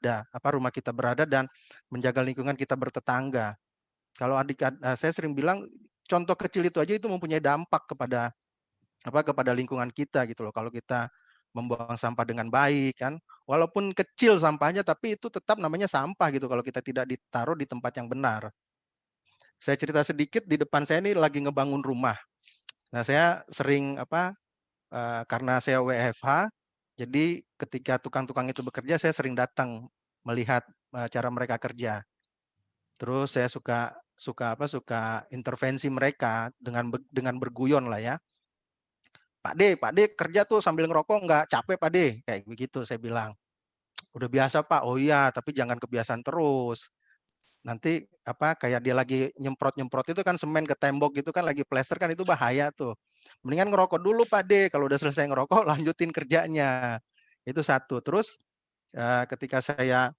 rumah kita berada, dan menjaga lingkungan kita bertetangga. Kalau saya sering bilang, contoh kecil itu aja itu mempunyai dampak kepada lingkungan kita gitu loh. Kalau kita membuang sampah dengan baik kan, Walaupun kecil sampahnya, tapi itu tetap namanya sampah gitu kalau kita tidak ditaruh di tempat yang benar. Saya cerita sedikit, di depan saya ini lagi ngebangun rumah. Nah, saya sering karena saya WFH, jadi ketika tukang-tukang itu bekerja, saya sering datang melihat cara mereka kerja. Terus saya suka intervensi mereka dengan berguyon lah ya. Pak D kerja tuh sambil ngerokok nggak capek Pak D? Kayak begitu saya bilang. Udah biasa Pak. Oh iya, tapi jangan kebiasaan terus. Nanti kayak dia lagi nyemprot-nyemprot itu kan semen ke tembok gitu kan, lagi plester kan, itu bahaya tuh. Mendingan ngerokok dulu Pak D. Kalau udah selesai ngerokok lanjutin kerjanya. Itu satu. Terus ketika saya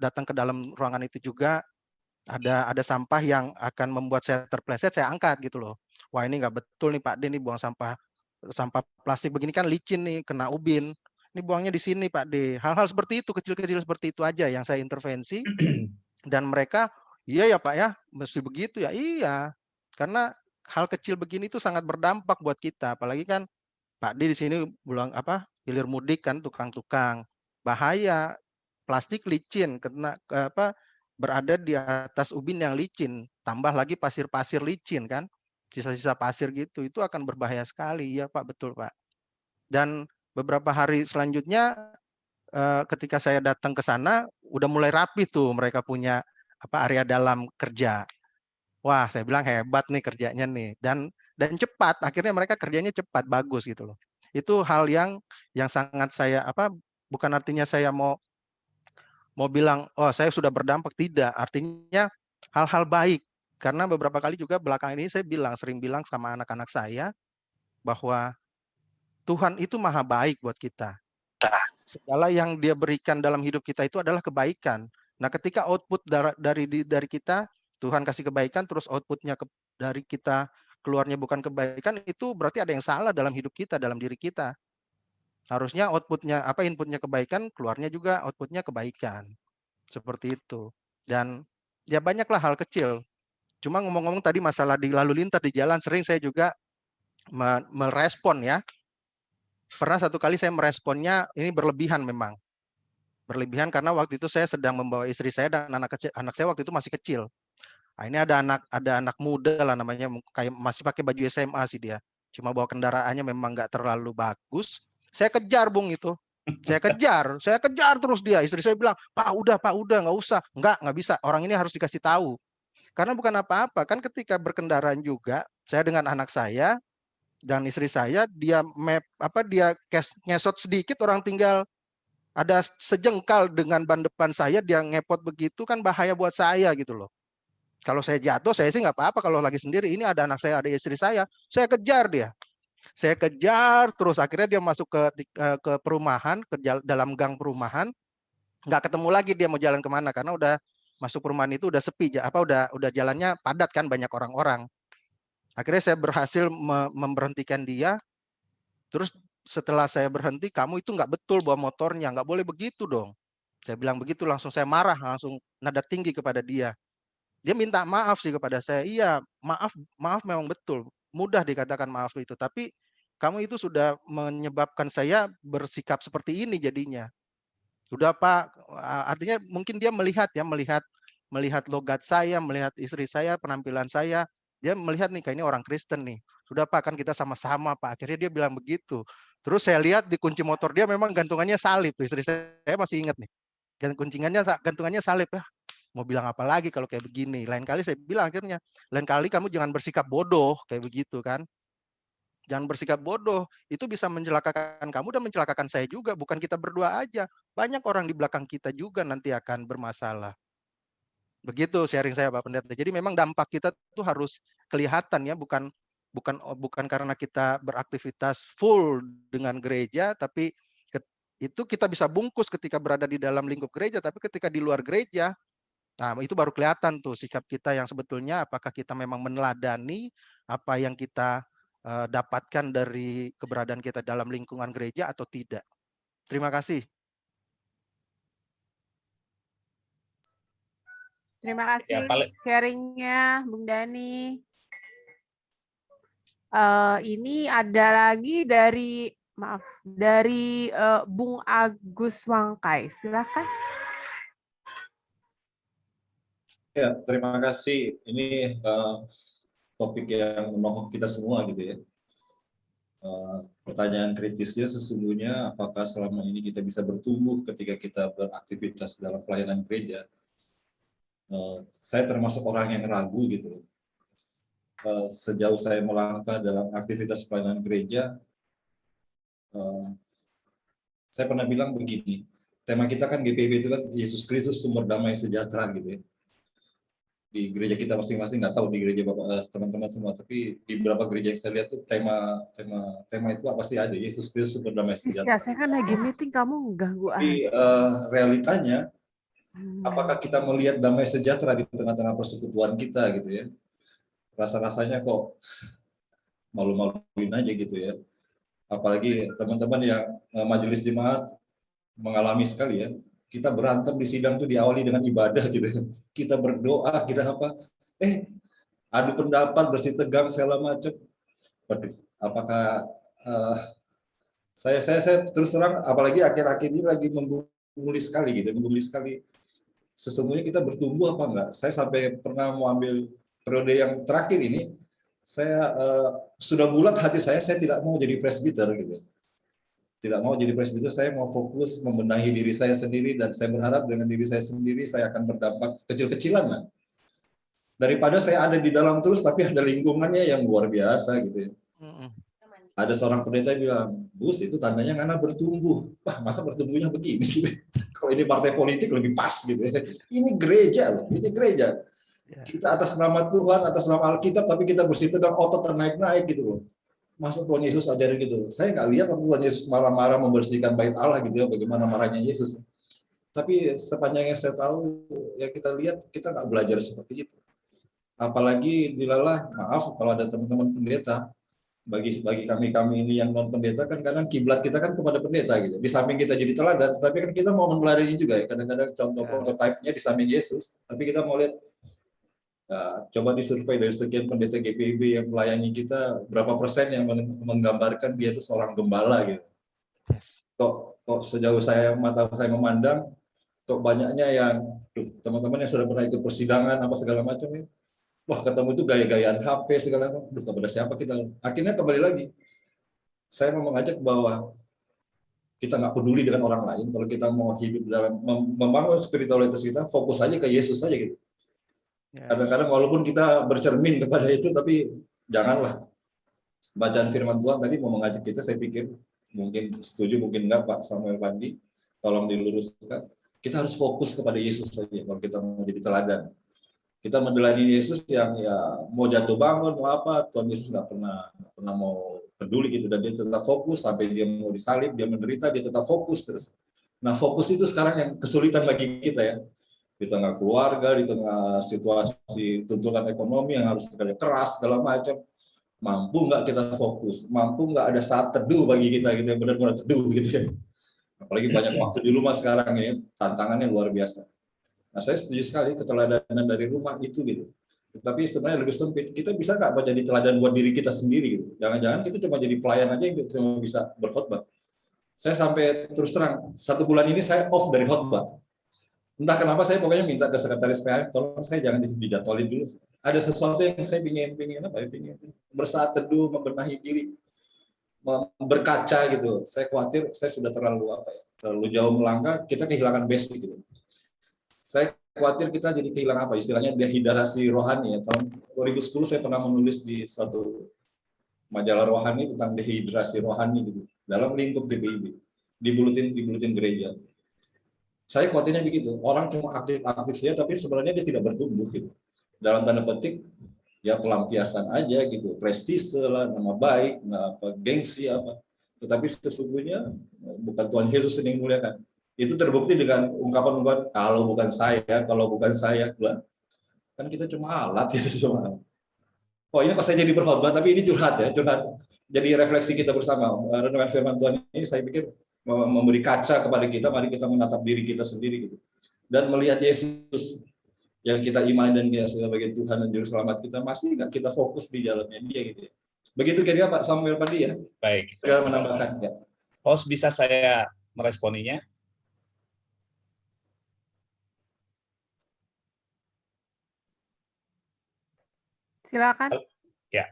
datang ke dalam ruangan itu juga ada sampah yang akan membuat saya terpleset, saya angkat gitu loh. Wah, ini nggak betul nih Pak D, nih buang sampah plastik begini kan licin nih, kena ubin. Ini buangnya di sini Pak D. Hal-hal seperti itu, kecil-kecil seperti itu aja yang saya intervensi. Dan mereka, iya ya Pak ya, mesti begitu ya. Iya, karena hal kecil begini itu sangat berdampak buat kita. Apalagi kan Pak D di sini hilir mudik kan, tukang-tukang. Bahaya, plastik licin, berada di atas ubin yang licin, tambah lagi pasir-pasir licin kan, sisa-sisa pasir gitu, itu akan berbahaya sekali. Iya Pak, betul Pak. Dan beberapa hari selanjutnya ketika saya datang ke sana, udah mulai rapi tuh mereka punya area dalam kerja. Wah, saya bilang hebat nih kerjanya nih, dan cepat. Akhirnya mereka kerjanya cepat, bagus gitu loh. Itu hal yang sangat saya bukan artinya saya mau bilang, oh saya sudah berdampak, tidak. Artinya hal-hal baik. Karena beberapa kali juga belakangan ini saya sering bilang sama anak-anak saya bahwa Tuhan itu maha baik buat kita. Segala yang dia berikan dalam hidup kita itu adalah kebaikan. Nah, ketika output dari kita, Tuhan kasih kebaikan, terus outputnya dari kita keluarnya bukan kebaikan, itu berarti ada yang salah dalam hidup kita, dalam diri kita. Harusnya outputnya inputnya kebaikan, keluarnya juga outputnya kebaikan. Seperti itu. Dan ya banyaklah hal kecil. Cuma ngomong-ngomong tadi masalah di lalu lintas di jalan, sering saya juga merespon ya. Pernah satu kali saya meresponnya ini berlebihan memang. Berlebihan karena waktu itu saya sedang membawa istri saya dan anak saya waktu itu masih kecil. Nah, ini ada anak muda lah namanya, kayak masih pakai baju SMA sih dia. Cuma bawa kendaraannya memang nggak terlalu bagus. Saya kejar Bung itu. Saya kejar terus dia. Istri saya bilang, Pak udah nggak usah. Nggak bisa. Orang ini harus dikasih tahu. Karena bukan apa-apa. Kan ketika berkendaraan juga, saya dengan anak saya dan istri saya, dia ngesot sedikit, orang tinggal ada sejengkal dengan ban depan saya, dia ngepot begitu kan bahaya buat saya gitu loh. Kalau saya jatuh, saya sih nggak apa-apa kalau lagi sendiri. Ini ada anak saya, ada istri saya kejar dia. Saya kejar terus, akhirnya dia masuk ke perumahan, dalam gang perumahan. Nggak ketemu lagi dia mau jalan kemana, karena udah masuk perumahan itu udah sepi, udah jalannya padat kan, banyak orang-orang. Akhirnya saya berhasil memberhentikan dia. Terus setelah saya berhenti, kamu itu nggak betul bawa motornya, nggak boleh begitu dong. Saya bilang begitu, langsung saya marah, langsung nada tinggi kepada dia. Dia minta maaf sih kepada saya. Iya, maaf memang betul. Mudah dikatakan maaf itu, tapi kamu itu sudah menyebabkan saya bersikap seperti ini jadinya. Sudah Pak, artinya mungkin dia melihat logat saya, melihat istri saya, penampilan saya, dia melihat nih kayak ini orang Kristen nih. Sudah Pak, kan kita sama-sama Pak. Akhirnya dia bilang begitu. Terus saya lihat di kunci motor dia memang gantungannya salib. Istri saya masih ingat nih. Gantungannya salib ya. Mau bilang apa lagi kalau kayak begini. Lain kali saya bilang akhirnya, lain kali kamu jangan bersikap bodoh kayak begitu kan. Jangan bersikap bodoh, itu bisa mencelakakan kamu dan mencelakakan saya juga, bukan kita berdua aja. Banyak orang di belakang kita juga nanti akan bermasalah. Begitu sharing saya Pak Pendeta. Jadi memang dampak kita tuh harus kelihatan ya, bukan karena kita beraktivitas full dengan gereja, tapi itu kita bisa bungkus ketika berada di dalam lingkup gereja, tapi ketika di luar gereja, nah itu baru kelihatan tuh sikap kita yang sebetulnya, apakah kita memang meneladani apa yang kita dapatkan dari keberadaan kita dalam lingkungan gereja atau tidak. Terima kasih. Terima kasih Ya, sharingnya, Bung Dani. Ini ada lagi dari maaf, dari Bung Agus Wangkai. Silakan. Ya, terima kasih. Ini topik yang menohok kita semua gitu ya. Pertanyaan kritisnya sesungguhnya apakah selama ini kita bisa bertumbuh ketika kita beraktivitas dalam pelayanan gereja. Saya termasuk orang yang ragu gitu. Sejauh saya melangkah dalam aktivitas pelayanan gereja, saya pernah bilang begini, tema kita kan GPIB itu kan Yesus Kristus sumber damai sejahtera gitu ya. Di gereja kita masing-masing, nggak tahu di gereja bapak teman-teman semua, tapi di beberapa gereja yang saya lihat tuh tema itu pasti ada, Yesus Kristus sumber damai sejahtera. Ya, saya kan lagi meeting, kamu ganggu aja. Tapi realitanya, apakah kita melihat damai sejahtera di tengah-tengah persekutuan kita gitu ya? Rasa-rasanya kok malu-maluin aja gitu ya. Apalagi teman-teman yang majelis jemaat mengalami sekali ya. Kita berantem di sidang tuh diawali dengan ibadah gitu. Kita berdoa, kita apa? Adu pendapat, bersih tegang segala macam. Waduh, apakah saya terus terang, apalagi akhir-akhir ini lagi menggumuli sekali gitu, menggumuli sekali. Sesungguhnya kita bertumbuh apa enggak? Saya sampai pernah mau ambil periode yang terakhir ini, saya sudah bulat hati saya tidak mau jadi presbiter gitu. Tidak mau jadi presbiter, saya mau fokus membenahi diri saya sendiri, dan saya berharap dengan diri saya sendiri saya akan berdampak kecil-kecilan lah. Daripada saya ada di dalam terus tapi ada lingkungannya yang luar biasa gitu ya. Ada seorang pendeta yang bilang, Gus itu tandanya Ngana bertumbuh. Wah, masa bertumbuhnya begini gitu. Kalau ini partai politik lebih pas gitu ya. Ini gereja loh, ini gereja. Kita atas nama Tuhan, atas nama Alkitab, tapi kita bersih tegang, otot ternaik-naik gitu loh. Masa Tuhan Yesus ajarin gitu. Saya nggak lihat waktu Tuhan Yesus marah-marah membersihkan bait Allah gitu ya, bagaimana marahnya Yesus. Tapi sepanjang yang saya tahu, ya kita lihat, kita nggak belajar seperti itu. Apalagi dilalah, maaf kalau ada teman-teman pendeta, bagi kami ini yang non pendeta kan kadang kiblat kita kan kepada pendeta gitu. Di samping kita jadi teladan, tapi kan kita mau meneladani juga ya. Kadang-kadang contoh prototipe-nya di samping Yesus, tapi kita mau lihat. Coba disurvei dari sekian pendeta GPIB yang melayani kita, berapa persen yang menggambarkan dia itu seorang gembala gitu. Kok sejauh mata saya memandang, kok banyaknya yang teman-teman yang sudah pernah ikut persidangan apa segala macam ya. Wah, ketemu itu gaya-gayaan HP segala macam. Kepada siapa kita? Akhirnya kembali lagi. Saya mau mengajak bahwa kita nggak peduli dengan orang lain. Kalau kita mau hidup dalam membangun spiritualitas kita, fokus aja ke Yesus aja gitu. Kadang-kadang walaupun kita bercermin kepada itu, tapi janganlah. Bacaan firman Tuhan tadi mau mengajak kita, saya pikir mungkin setuju, mungkin enggak Pak Samuel Pandi, tolong diluruskan. Kita harus fokus kepada Yesus saja kalau kita mau jadi teladan. Kita mendelani Yesus yang ya mau jatuh bangun, mau apa, Tuhan Yesus nggak pernah mau peduli gitu, dan dia tetap fokus sampai dia mau disalib, dia menderita, dia tetap fokus terus. Nah, fokus itu sekarang yang kesulitan bagi kita ya. Di tengah keluarga, di tengah situasi tuntutan ekonomi yang harus keras segala macam, mampu nggak kita fokus, mampu nggak ada saat teduh bagi kita gitu, benar-benar teduh gitu ya. Apalagi banyak waktu di rumah sekarang ini, tantangannya luar biasa. Nah, saya setuju sekali keteladanan dari rumah itu gitu. Tetapi sebenarnya lebih sempit, kita bisa nggak jadi teladan buat diri kita sendiri gitu. Jangan-jangan kita cuma jadi pelayan aja yang cuma bisa berkhotbah. Saya sampai terus terang 1 bulan ini saya off dari khotbah. Entah kenapa saya pokoknya minta ke sekretaris PHM, tolong saya jangan dijadwalin dulu. Ada sesuatu yang saya ingin bersaat teduh, membenahi diri, berkaca gitu. Saya khawatir saya sudah terlalu jauh melangkah, kita kehilangan basic gitu. Saya khawatir kita jadi kehilangan istilahnya dehidrasi rohani ya. Tahun 2010 saya pernah menulis di satu majalah rohani tentang dehidrasi rohani gitu dalam lingkup GPIB di buletin gereja. Saya khawatirnya begitu, orang cuma aktif saja, tapi sebenarnya dia tidak bertumbuh gitu. Dalam tanda petik, ya pelampiasan aja gitu, prestise lah, nama baik, gengsi apa. Tetapi sesungguhnya bukan Tuhan Yesus yang dimuliakan. Itu terbukti dengan ungkapan-ungkapan kalau bukan saya, kan kita cuma alat gitu cuma. Oh ini kok saya jadi berkhotbah, tapi ini curhat. Jadi refleksi kita bersama. Renungan firman Tuhan ini saya pikir memberi kaca kepada kita, mari kita menatap diri kita sendiri gitu. Dan melihat Yesus yang kita imani dan dia sebagai Tuhan dan Juru Selamat kita, masih nggak kita fokus di jalannya dia gitu ya. Begitu kira-kira Pak Samuel Pandi ya? Baik. Saya menambahkan ya. Host, bisa saya meresponinya? Silakan. Ya.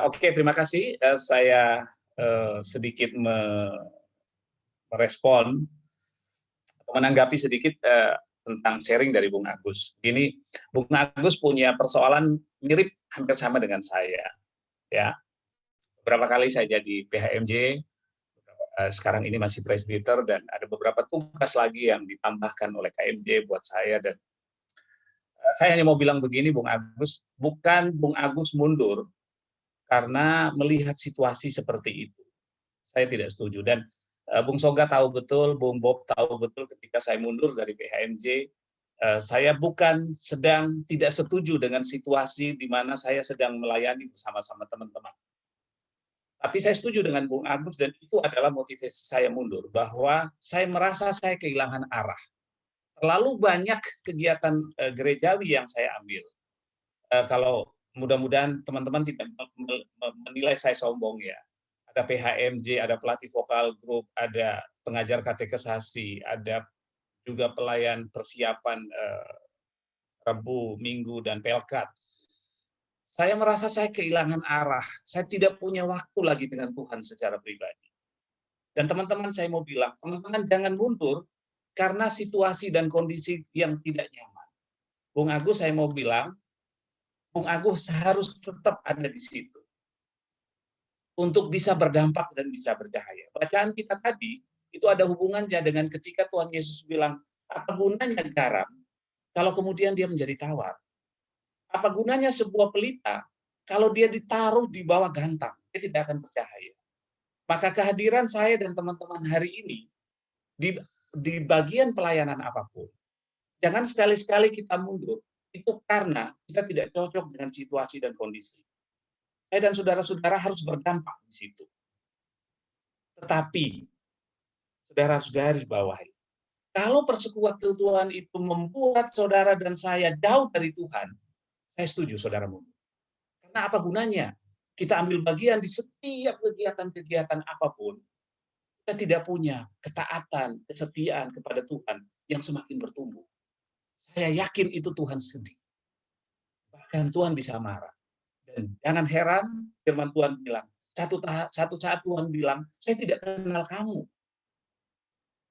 Oke, terima kasih. Saya sedikit merespon, menanggapi sedikit tentang sharing dari Bung Agus. Ini Bung Agus punya persoalan mirip hampir sama dengan saya. Ya, beberapa kali saya jadi PHMJ, sekarang ini masih presbiter, dan ada beberapa tugas lagi yang ditambahkan oleh KMJ buat saya. Dan saya hanya mau bilang begini, Bung Agus, bukan Bung Agus mundur karena melihat situasi seperti itu. Saya tidak setuju. Dan Bung Soga tahu betul, Bung Bob tahu betul ketika saya mundur dari PHMJ, saya bukan sedang tidak setuju dengan situasi di mana saya sedang melayani bersama-sama teman-teman. Tapi saya setuju dengan Bung Agus, dan itu adalah motivasi saya mundur, bahwa saya merasa saya kehilangan arah. Terlalu banyak kegiatan gerejawi yang saya ambil. Kalau mudah-mudahan teman-teman tidak menilai saya sombong ya. Ada PHMJ, ada pelatih vokal grup, ada pengajar katekesasi, ada juga pelayan persiapan Rabu, Minggu, dan Pelkat. Saya merasa saya kehilangan arah. Saya tidak punya waktu lagi dengan Tuhan secara pribadi. Dan teman-teman, saya mau bilang, teman-teman jangan mundur karena situasi dan kondisi yang tidak nyaman. Bung Agus, saya mau bilang, Bung Agus harus tetap ada di situ untuk bisa berdampak dan bisa bercahaya. Bacaan kita tadi itu ada hubungannya dengan ketika Tuhan Yesus bilang, apa gunanya garam kalau kemudian dia menjadi tawar? Apa gunanya sebuah pelita kalau dia ditaruh di bawah gantang? Dia tidak akan bercahaya. Maka kehadiran saya dan teman-teman hari ini di bagian pelayanan apapun, jangan sekali-sekali kita mundur. Itu karena kita tidak cocok dengan situasi dan kondisi. Saya dan saudara-saudara harus berdampak di situ. Tetapi, saudara harus garis bawahi, kalau persekutuan Tuhan itu membuat saudara dan saya jauh dari Tuhan, saya setuju saudara mundur. Karena apa gunanya? Kita ambil bagian di setiap kegiatan-kegiatan apapun, kita tidak punya ketaatan, kesetiaan kepada Tuhan yang semakin bertumbuh. Saya yakin itu Tuhan sedih. Bahkan Tuhan bisa marah. Dan jangan heran, firman Tuhan bilang, satu saat Tuhan bilang, saya tidak kenal kamu.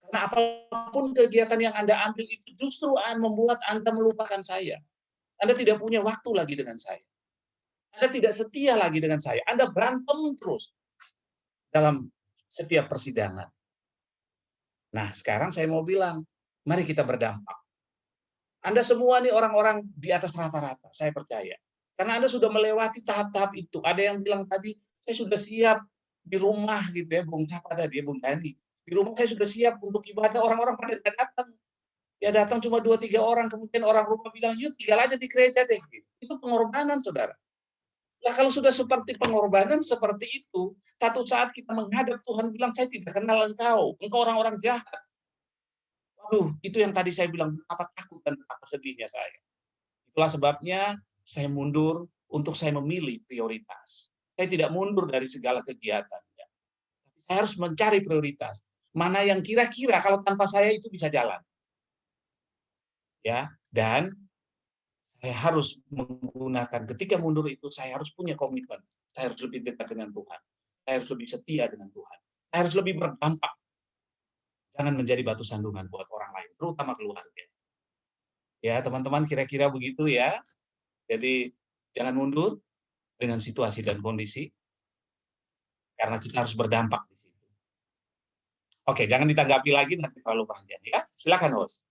Karena apapun kegiatan yang Anda ambil itu justru membuat Anda melupakan saya. Anda tidak punya waktu lagi dengan saya. Anda tidak setia lagi dengan saya. Anda berantem terus dalam setiap persidangan. Nah, sekarang saya mau bilang, mari kita berdampak. Anda semua nih orang-orang di atas rata-rata, saya percaya. Karena Anda sudah melewati tahap-tahap itu. Ada yang bilang tadi, saya sudah siap di rumah gitu ya, Bung siapa tadi, Bung Dani. Di rumah saya sudah siap untuk ibadah, orang-orang pada datang. Ya datang cuma 2-3 orang, kemudian orang rumah bilang, yuk tinggal aja di gereja deh. Itu pengorbanan, saudara. Lah kalau sudah seperti pengorbanan seperti itu, satu saat kita menghadap Tuhan bilang, saya tidak kenal engkau orang-orang jahat. Waduh, itu yang tadi saya bilang, betapa takut dan betapa sedihnya saya. Itulah sebabnya saya mundur untuk saya memilih prioritas. Saya tidak mundur dari segala kegiatan. Saya harus mencari prioritas. Mana yang kira-kira kalau tanpa saya itu bisa jalan. Ya, dan saya harus menggunakan, ketika mundur itu saya harus punya komitmen. Saya harus lebih dekat dengan Tuhan. Saya harus lebih setia dengan Tuhan. Saya harus lebih berdampak. Jangan menjadi batu sandungan buat orang lain, terutama keluarga. Ya, teman-teman, kira-kira begitu ya. Jadi, jangan mundur dengan situasi dan kondisi, karena kita harus berdampak di situ. Oke, jangan ditanggapi lagi, nanti terlalu panjang. Ya, silakan, host.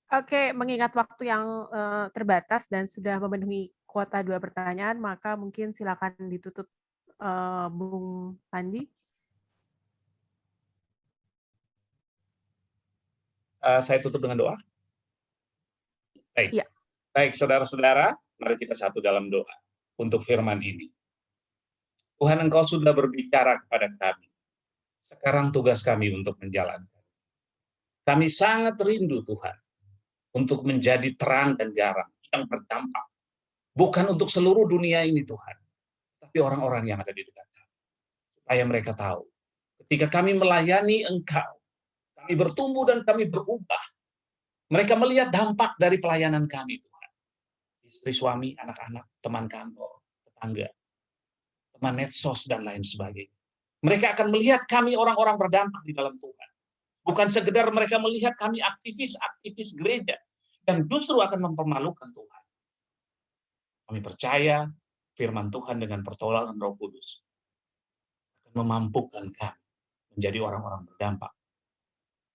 Oke, mengingat waktu yang terbatas dan sudah memenuhi kuota 2 pertanyaan, maka mungkin silakan ditutup Bung Pandi. Saya tutup dengan doa. Baik, Ya. Baik, saudara-saudara, mari kita satu dalam doa untuk firman ini. Tuhan, Engkau sudah berbicara kepada kami. Sekarang tugas kami untuk menjalankan. Kami sangat rindu, Tuhan, untuk menjadi terang dan garam yang berdampak. Bukan untuk seluruh dunia ini, Tuhan, tapi orang-orang yang ada di dekat kami. supaya mereka tahu, ketika kami melayani Engkau, kami bertumbuh dan kami berubah. Mereka melihat dampak dari pelayanan kami, Tuhan. Istri, suami, anak-anak, teman kantor, tetangga, teman medsos, dan lain sebagainya. Mereka akan melihat kami orang-orang berdampak di dalam Tuhan. Bukan sekedar mereka melihat kami aktivis-aktivis gereja, yang justru akan mempermalukan Tuhan. Kami percaya firman Tuhan dengan pertolongan Roh Kudus akan memampukan kami menjadi orang-orang berdampak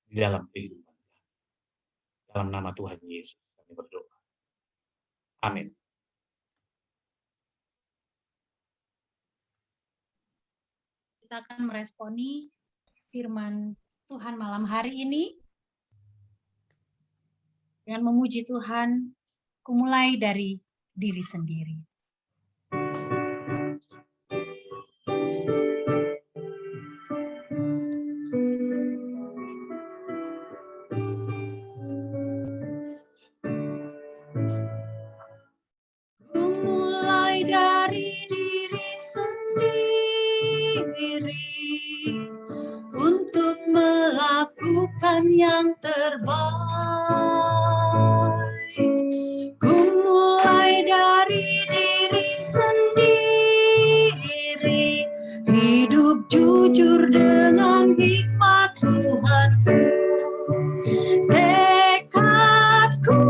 di dalam kehidupan. Dalam nama Tuhan Yesus kami berdoa. Amin. Kita akan meresponi firman Tuhan malam hari ini dengan memuji Tuhan, kumulai dari diri sendiri. Kumulai dari diri sendiri untuk melakukan yang terbaik. Kumulai dari diri sendiri, hidup jujur dengan hikmat Tuhanku. Tekadku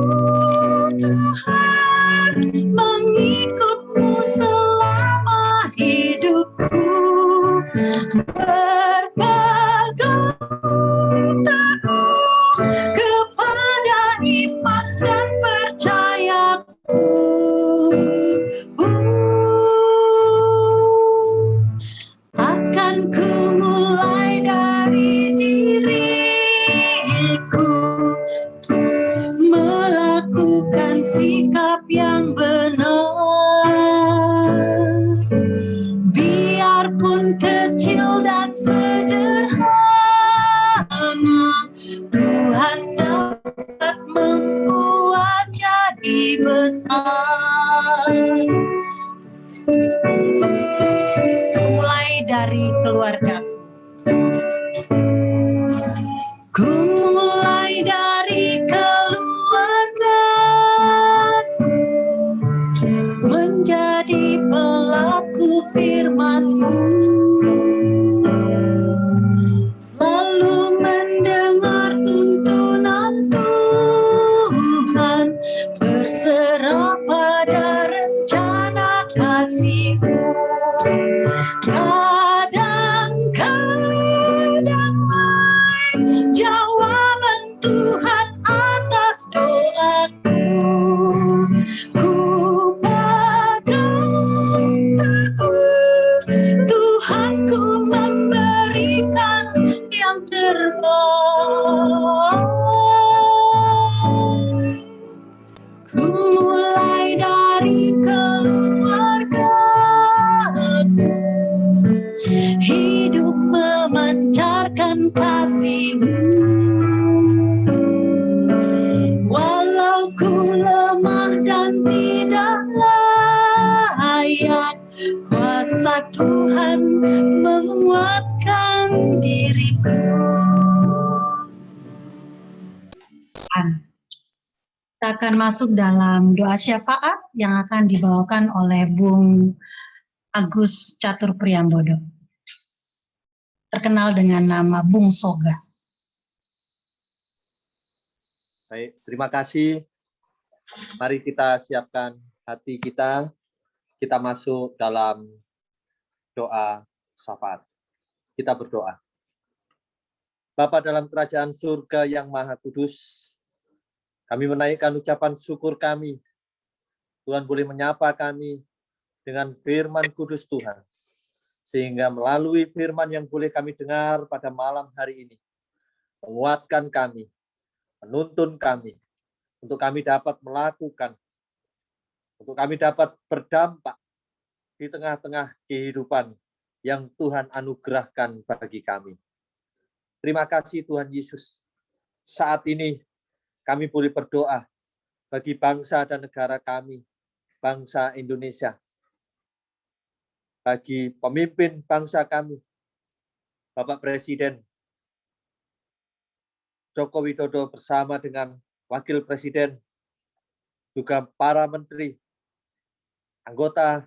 Tuhan, mengikutmu selama hidupku, berpegang teguh kepada iman dan percayaku. Akan kumulai dari diriku, melakukan sikap yang benar, biarpun kecil dan sederhana, Tuhan dapat membuat jadi besar. Mulai dari keluarga. Kumulai dari keluargaku, menjadi pelaku firman-Mu, selalu mendengar tuntunan Tuhan, berserah pada rencana kasih-Mu. Kadang-kadang jawaban Tuhan atas doaku, ku pegang teguh, Tuhanku memberikan yang terbaik. Ku mulai dari keluargaku, hidup memancarkan kasih-Mu. Walau ku lemah dan tidak layak, kuasa Tuhan menguatkan diriku. Kita akan masuk dalam doa syafaat yang akan dibawakan oleh Bung Agus Catur Priambodo, terkenal dengan nama Bung Soga. Baik, terima kasih. Mari kita siapkan hati kita. Kita masuk dalam doa syafaat. Kita berdoa. Bapa dalam kerajaan surga yang maha kudus, kami menaikkan ucapan syukur kami. Tuhan boleh menyapa kami dengan firman kudus Tuhan. Sehingga melalui firman yang boleh kami dengar pada malam hari ini, menguatkan kami, menuntun kami, untuk kami dapat melakukan, untuk kami dapat berdampak di tengah-tengah kehidupan yang Tuhan anugerahkan bagi kami. Terima kasih Tuhan Yesus. Saat ini kami boleh berdoa bagi bangsa dan negara kami, bangsa Indonesia, bagi pemimpin bangsa kami, Bapak Presiden Joko Widodo bersama dengan Wakil Presiden, juga para menteri, anggota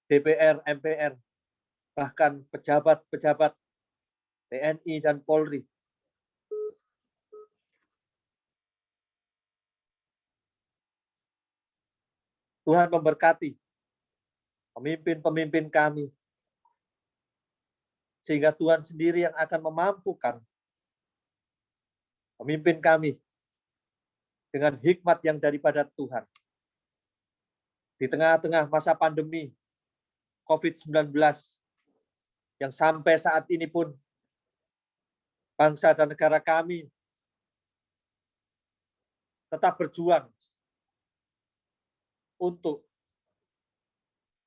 DPR, MPR, bahkan pejabat-pejabat TNI dan Polri. Tuhan memberkati pemimpin-pemimpin kami, sehingga Tuhan sendiri yang akan memampukan pemimpin kami dengan hikmat yang daripada Tuhan. Di tengah-tengah masa pandemi COVID-19 yang sampai saat ini pun bangsa dan negara kami tetap berjuang untuk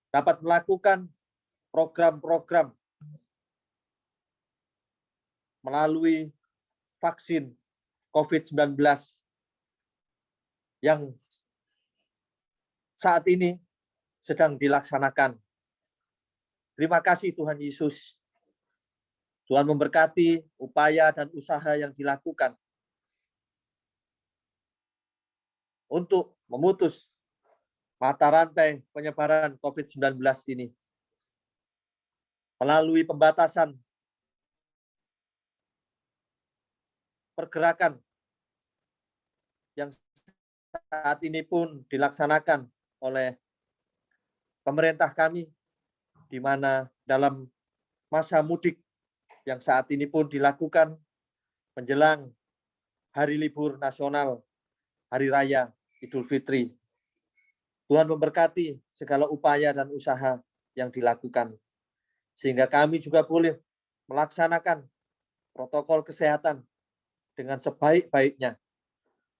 dapat melakukan program-program melalui vaksin COVID-19 yang saat ini sedang dilaksanakan. Terima kasih Tuhan Yesus. Tuhan memberkati upaya dan usaha yang dilakukan untuk memutus mata rantai penyebaran COVID-19 ini melalui pembatasan pergerakan yang saat ini pun dilaksanakan oleh pemerintah kami, di mana dalam masa mudik yang saat ini pun dilakukan menjelang hari libur nasional, Hari Raya Idul Fitri. Tuhan memberkati segala upaya dan usaha yang dilakukan, sehingga kami juga boleh melaksanakan protokol kesehatan dengan sebaik-baiknya,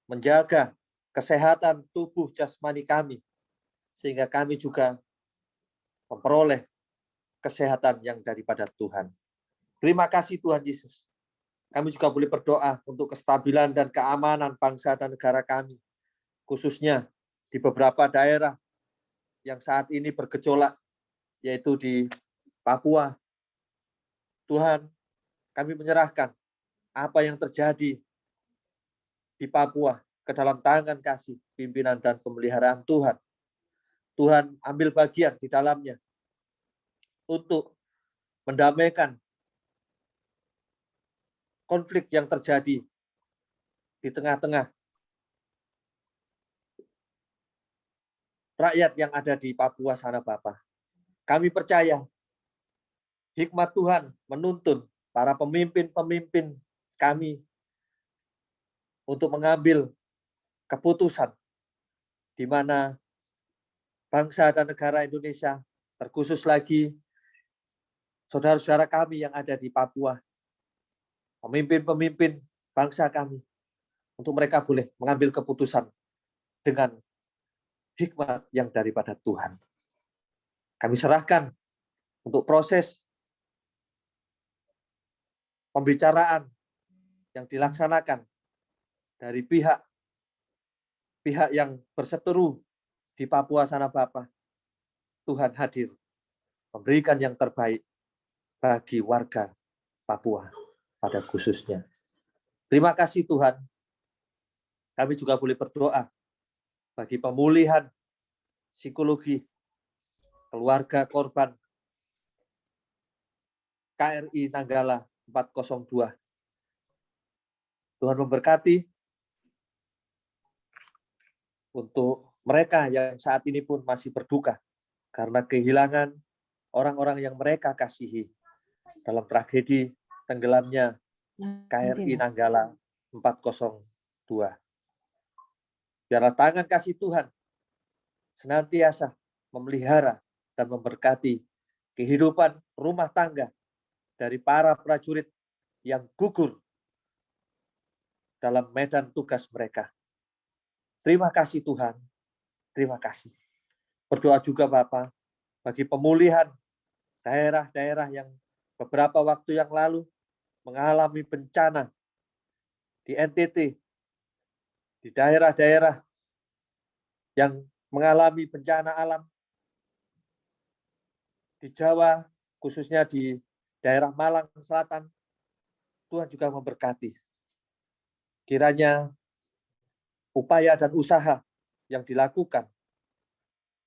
menjaga kesehatan tubuh jasmani kami, sehingga kami juga memperoleh kesehatan yang daripada Tuhan. Terima kasih Tuhan Yesus. Kami juga boleh berdoa untuk kestabilan dan keamanan bangsa dan negara kami, khususnya di beberapa daerah yang saat ini bergejolak, yaitu di Papua. Tuhan, kami menyerahkan apa yang terjadi di Papua ke dalam tangan kasih, pimpinan, dan pemeliharaan Tuhan. Tuhan ambil bagian di dalamnya untuk mendamaikan konflik yang terjadi di tengah-tengah rakyat yang ada di Papua sana, Bapak. Kami percaya hikmat Tuhan menuntun para pemimpin-pemimpin kami untuk mengambil keputusan di mana bangsa dan negara Indonesia, terkhusus lagi saudara-saudara kami yang ada di Papua, pemimpin-pemimpin bangsa kami, untuk mereka boleh mengambil keputusan dengan hikmat yang daripada Tuhan. Kami serahkan untuk proses pembicaraan yang dilaksanakan dari pihak yang berseteru di Papua sana, Bapak. Tuhan hadir memberikan yang terbaik bagi warga Papua pada khususnya. Terima kasih Tuhan. Kami juga boleh berdoa bagi pemulihan psikologi keluarga korban KRI Nanggala 402. Tuhan memberkati untuk mereka yang saat ini pun masih berduka karena kehilangan orang-orang yang mereka kasihi dalam tragedi tenggelamnya KRI Nanggala 402. Biarlah tangan kasih Tuhan senantiasa memelihara dan memberkati kehidupan rumah tangga dari para prajurit yang gugur dalam medan tugas mereka. Terima kasih Tuhan, terima kasih. Berdoa juga Bapak bagi pemulihan daerah-daerah yang beberapa waktu yang lalu mengalami bencana di NTT, di daerah-daerah yang mengalami bencana alam, di Jawa, khususnya di daerah Malang Selatan, Tuhan juga memberkati. Kiranya upaya dan usaha yang dilakukan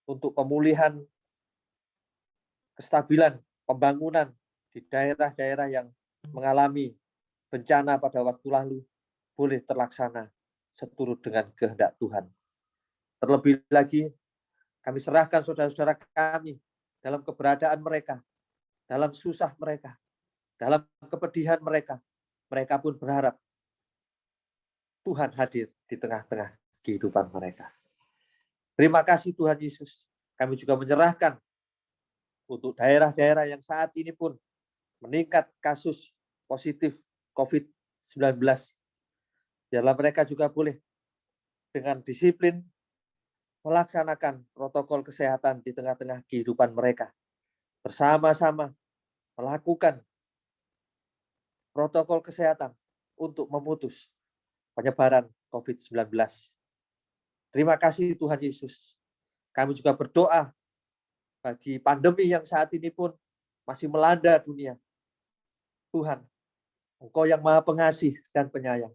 untuk pemulihan, kestabilan, pembangunan di daerah-daerah yang mengalami bencana pada waktu lalu boleh terlaksana seturut dengan kehendak Tuhan. Terlebih lagi, kami serahkan saudara-saudara kami dalam keberadaan mereka, dalam susah mereka, dalam kepedihan mereka. Mereka pun berharap Tuhan hadir di tengah-tengah kehidupan mereka. Terima kasih Tuhan Yesus. Kami juga menyerahkan untuk daerah-daerah yang saat ini pun meningkat kasus positif COVID-19. Biarlah mereka juga boleh dengan disiplin melaksanakan protokol kesehatan di tengah-tengah kehidupan mereka. Bersama-sama melakukan protokol kesehatan untuk memutus penyebaran COVID-19. Terima kasih Tuhan Yesus. Kami juga berdoa bagi pandemi yang saat ini pun masih melanda dunia. Tuhan, Engkau yang Maha Pengasih dan Penyayang.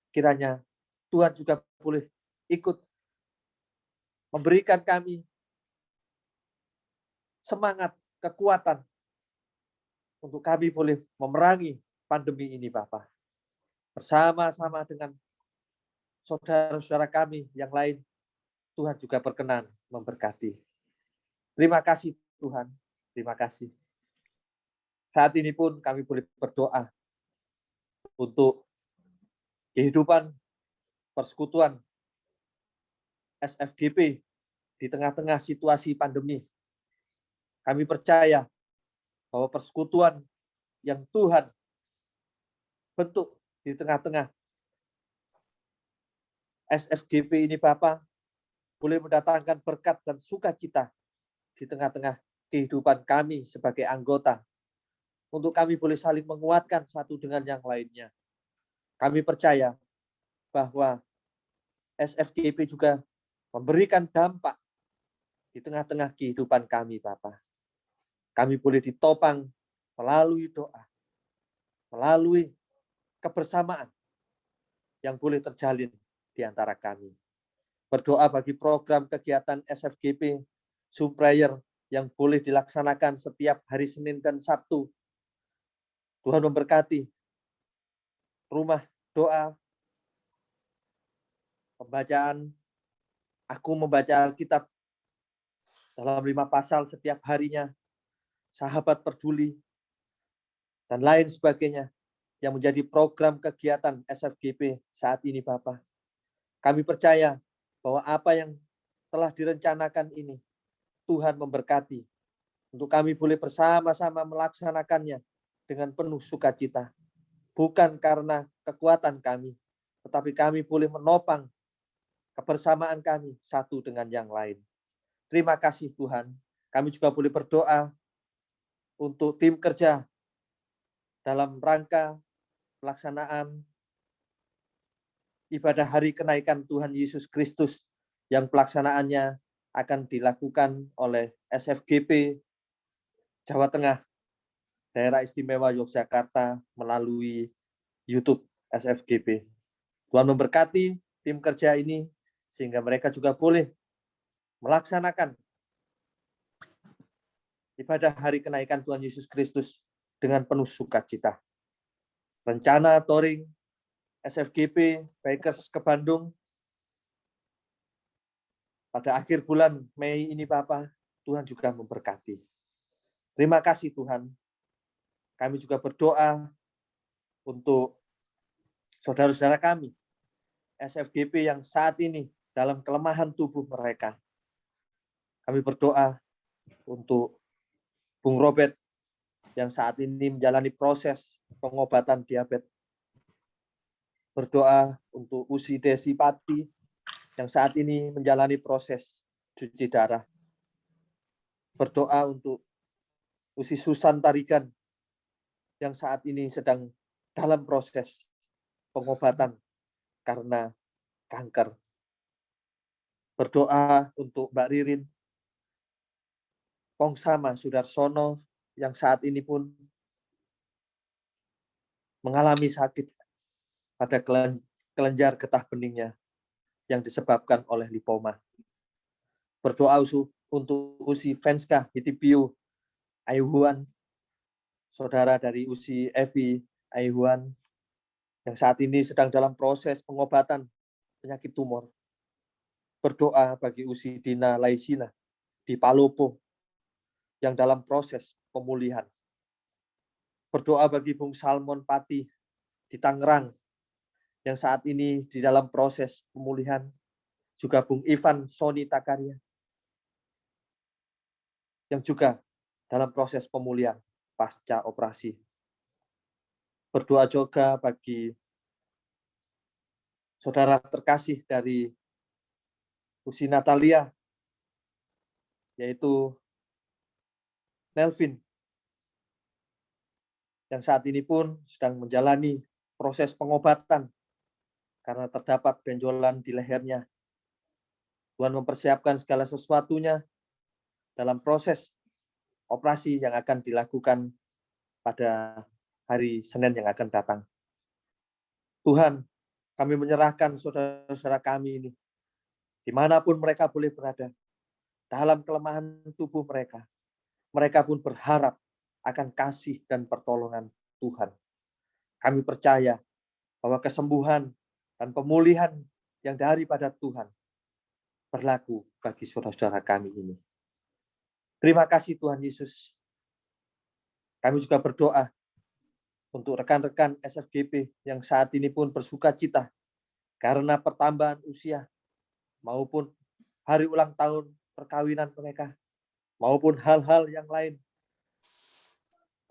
Kiranya Tuhan juga boleh ikut memberikan kami semangat, kekuatan untuk kami boleh memerangi pandemi ini, Bapak. Bersama-sama dengan saudara-saudara kami yang lain, Tuhan juga berkenan memberkati. Terima kasih Tuhan, terima kasih. Saat ini pun kami boleh berdoa untuk kehidupan persekutuan SFGP di tengah-tengah situasi pandemi. Kami percaya bahwa persekutuan yang Tuhan bentuk di tengah-tengah SFGP ini Bapak boleh mendatangkan berkat dan sukacita di tengah-tengah kehidupan kami sebagai anggota, untuk kami boleh saling menguatkan satu dengan yang lainnya. Kami percaya bahwa SFGP juga memberikan dampak di tengah-tengah kehidupan kami, Bapak. Kami boleh ditopang melalui doa, melalui kebersamaan yang boleh terjalin di antara kami. Berdoa bagi program kegiatan SFGP Zoom Prayer yang boleh dilaksanakan setiap hari Senin dan Sabtu. Tuhan memberkati rumah doa, pembacaan, aku membaca Alkitab dalam 5 pasal setiap harinya, sahabat peduli, dan lain sebagainya yang menjadi program kegiatan SFGP saat ini, Bapak. Kami percaya bahwa apa yang telah direncanakan ini, Tuhan memberkati untuk kami boleh bersama-sama melaksanakannya dengan penuh sukacita. Bukan karena kekuatan kami, tetapi kami boleh menopang kebersamaan kami satu dengan yang lain. Terima kasih Tuhan. Kami juga boleh berdoa untuk tim kerja dalam rangka pelaksanaan ibadah hari kenaikan Tuhan Yesus Kristus yang pelaksanaannya akan dilakukan oleh SFGP Jawa Tengah, Daerah Istimewa Yogyakarta melalui YouTube SFGP. Tuhan memberkati tim kerja ini sehingga mereka juga boleh melaksanakan ibadah hari kenaikan Tuhan Yesus Kristus dengan penuh sukacita. Rencana touring SFGP Bikers ke Bandung pada akhir bulan Mei ini, Bapak, Tuhan juga memberkati. Terima kasih Tuhan. Kami juga berdoa untuk saudara-saudara kami, SFGP yang saat ini dalam kelemahan tubuh mereka. Kami berdoa untuk Bung Robert yang saat ini menjalani proses pengobatan diabetes. Berdoa untuk Usi Desi Pati yang saat ini menjalani proses cuci darah. Berdoa untuk Usi Susan Tarigan yang saat ini sedang dalam proses pengobatan karena kanker. Berdoa untuk Mbak Ririn Pongsama Sudarsono yang saat ini pun mengalami sakit pada kelenjar getah beningnya yang disebabkan oleh lipoma. Berdoa untuk Usi Venska Hitipio Aihuan, saudara dari Usi Evi Aihuan, yang saat ini sedang dalam proses pengobatan penyakit tumor. Berdoa bagi Usi Dina Laisina di Palopo yang dalam proses pemulihan. Berdoa bagi Bung Salmon Pati di Tangerang yang saat ini di dalam proses pemulihan. Juga Bung Ivan Soni Takaria yang juga dalam proses pemulihan pasca operasi. Berdoa juga bagi saudara terkasih dari Usi Natalia, yaitu Nelvin, yang saat ini pun sedang menjalani proses pengobatan karena terdapat benjolan di lehernya. Tuhan mempersiapkan segala sesuatunya dalam proses operasi yang akan dilakukan pada hari Senin yang akan datang. Tuhan, kami menyerahkan saudara-saudara kami ini, dimanapun mereka boleh berada, dalam kelemahan tubuh mereka, mereka pun berharap akan kasih dan pertolongan Tuhan. Kami percaya bahwa kesembuhan dan pemulihan yang daripada Tuhan berlaku bagi saudara-saudara kami ini. Terima kasih Tuhan Yesus. Kami juga berdoa untuk rekan-rekan SFGP yang saat ini pun bersuka cita karena pertambahan usia maupun hari ulang tahun perkawinan mereka maupun hal-hal yang lain.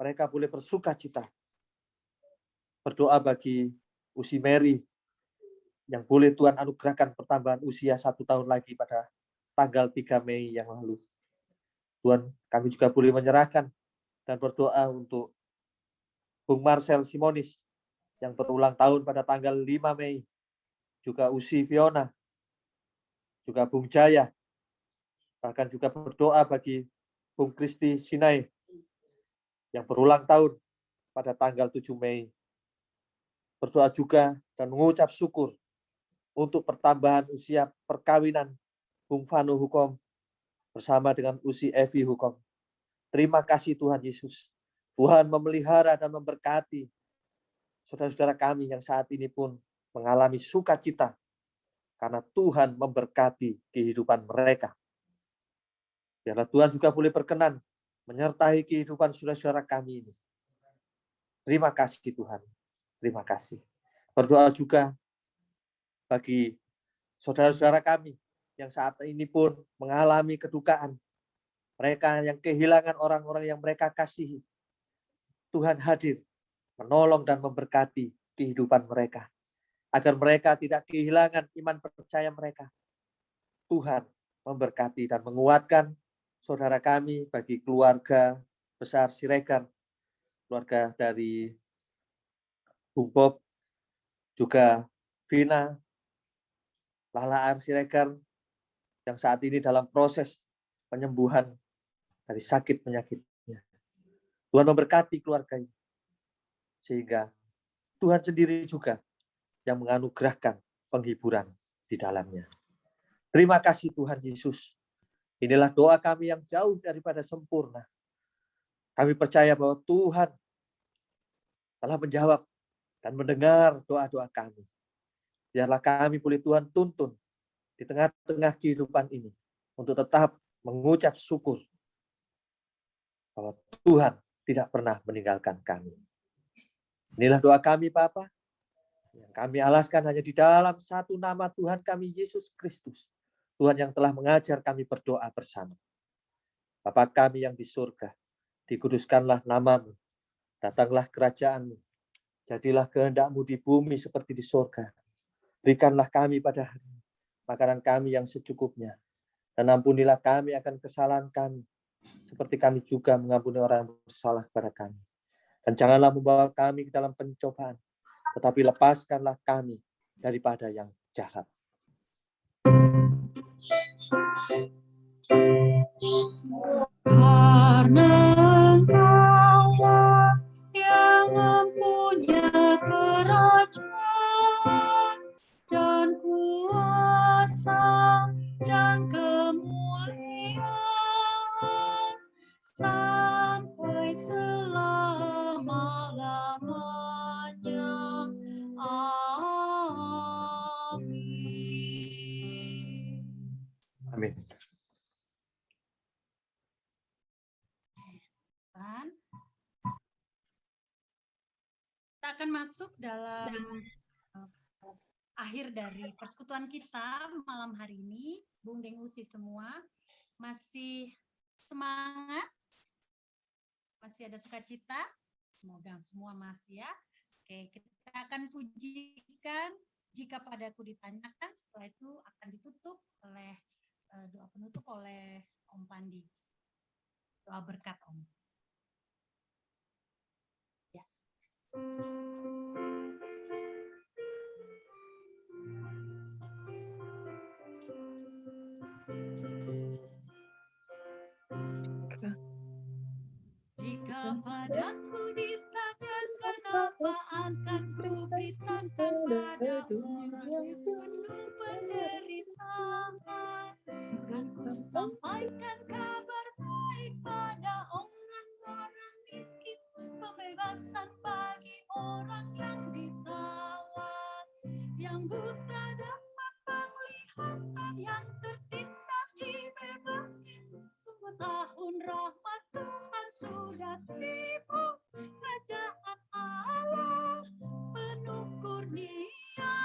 Mereka boleh bersuka cita. Berdoa bagi Usi Mary yang boleh Tuhan anugerahkan pertambahan usia 1 tahun lagi pada tanggal 3 Mei yang lalu. Tuhan, kami juga boleh menyerahkan dan berdoa untuk Bung Marcel Simonis yang berulang tahun pada tanggal 5 Mei. Juga Usi Fiona, juga Bung Jaya. Bahkan juga berdoa bagi Bung Kristi Sinai yang berulang tahun pada tanggal 7 Mei. Berdoa juga dan mengucap syukur untuk pertambahan usia perkawinan Bung Vanu Hukom bersama dengan Usi Evi Hukom. Terima kasih Tuhan Yesus. Tuhan memelihara dan memberkati saudara-saudara kami yang saat ini pun mengalami sukacita karena Tuhan memberkati kehidupan mereka. Biarlah Tuhan juga boleh berkenan menyertai kehidupan saudara-saudara kami ini. Terima kasih Tuhan. Terima kasih. Berdoa juga bagi saudara-saudara kami yang saat ini pun mengalami kedukaan. Mereka yang kehilangan orang-orang yang mereka kasihi. Tuhan hadir, menolong dan memberkati kehidupan mereka. Agar mereka tidak kehilangan iman percaya mereka. Tuhan memberkati dan menguatkan saudara kami bagi keluarga besar Siregar. Keluarga dari Bung Bob, juga Vina, Lalaan Siregar, yang saat ini dalam proses penyembuhan dari sakit penyakitnya. Tuhan memberkati keluarga ini. Sehingga Tuhan sendiri juga yang menganugerahkan penghiburan di dalamnya. Terima kasih Tuhan Yesus. Inilah doa kami yang jauh daripada sempurna. Kami percaya bahwa Tuhan telah menjawab dan mendengar doa-doa kami. Biarlah kami boleh Tuhan tuntun di tengah-tengah kehidupan ini untuk tetap mengucap syukur bahwa Tuhan tidak pernah meninggalkan kami. Inilah doa kami Bapa, yang kami alaskan hanya di dalam satu nama Tuhan kami Yesus Kristus. Tuhan yang telah mengajar kami berdoa bersama. Bapa kami yang di surga, dikuduskanlah namamu, datanglah kerajaanmu, jadilah kehendak-Mu di bumi seperti di surga. Berikanlah kami pada hari ini makanan kami yang secukupnya, dan ampunilah kami akan kesalahan kami, seperti kami juga mengampuni orang yang bersalah kepada kami. Dan janganlah membawa kami ke dalam pencobaan, tetapi lepaskanlah kami daripada yang jahat. Karena Engkaulah yang mempunyai akan masuk dalam akhir dari persekutuan kita malam hari ini. Bung Deng Usi semua masih semangat, masih ada sukacita. Semoga semua masih ya. Oke, kita akan pujikan jika padaku ditanyakan. Setelah itu akan ditutup oleh doa penutup oleh Om Pandi. Doa berkat Om. Ya. Jika padaku ditanyakan apa akan ku beritakan pada orang yang penuh penderitaan, dan ku sampaikan kabar baik pada orang-orang miskin, pembebasan bagi orang yang ditawan, yang buta dapat penglihatan, yang tertindas dibebaskan. Sungguh tahun rahmat Tuhan sudah tiba, kerajaan Allah penuh kurnia,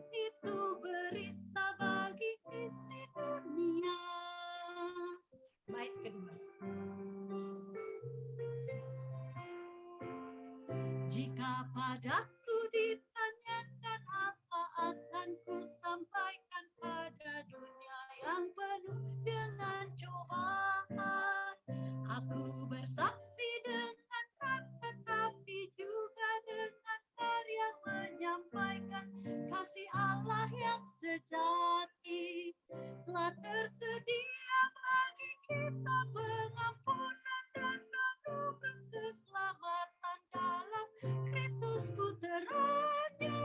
itu berita bagi isi dunia. Bait kedua. Jika padaku ditanyakan apa akan ku sampaikan pada dunia yang penuh dengan cobaan, aku bersaksi dengan kata tapi juga dengan karya menyampaikan kasih Allah yang sejati. Telah tersedia bagi kita pengampunan dan anugerah keselamatan dalam Kristus Putranya.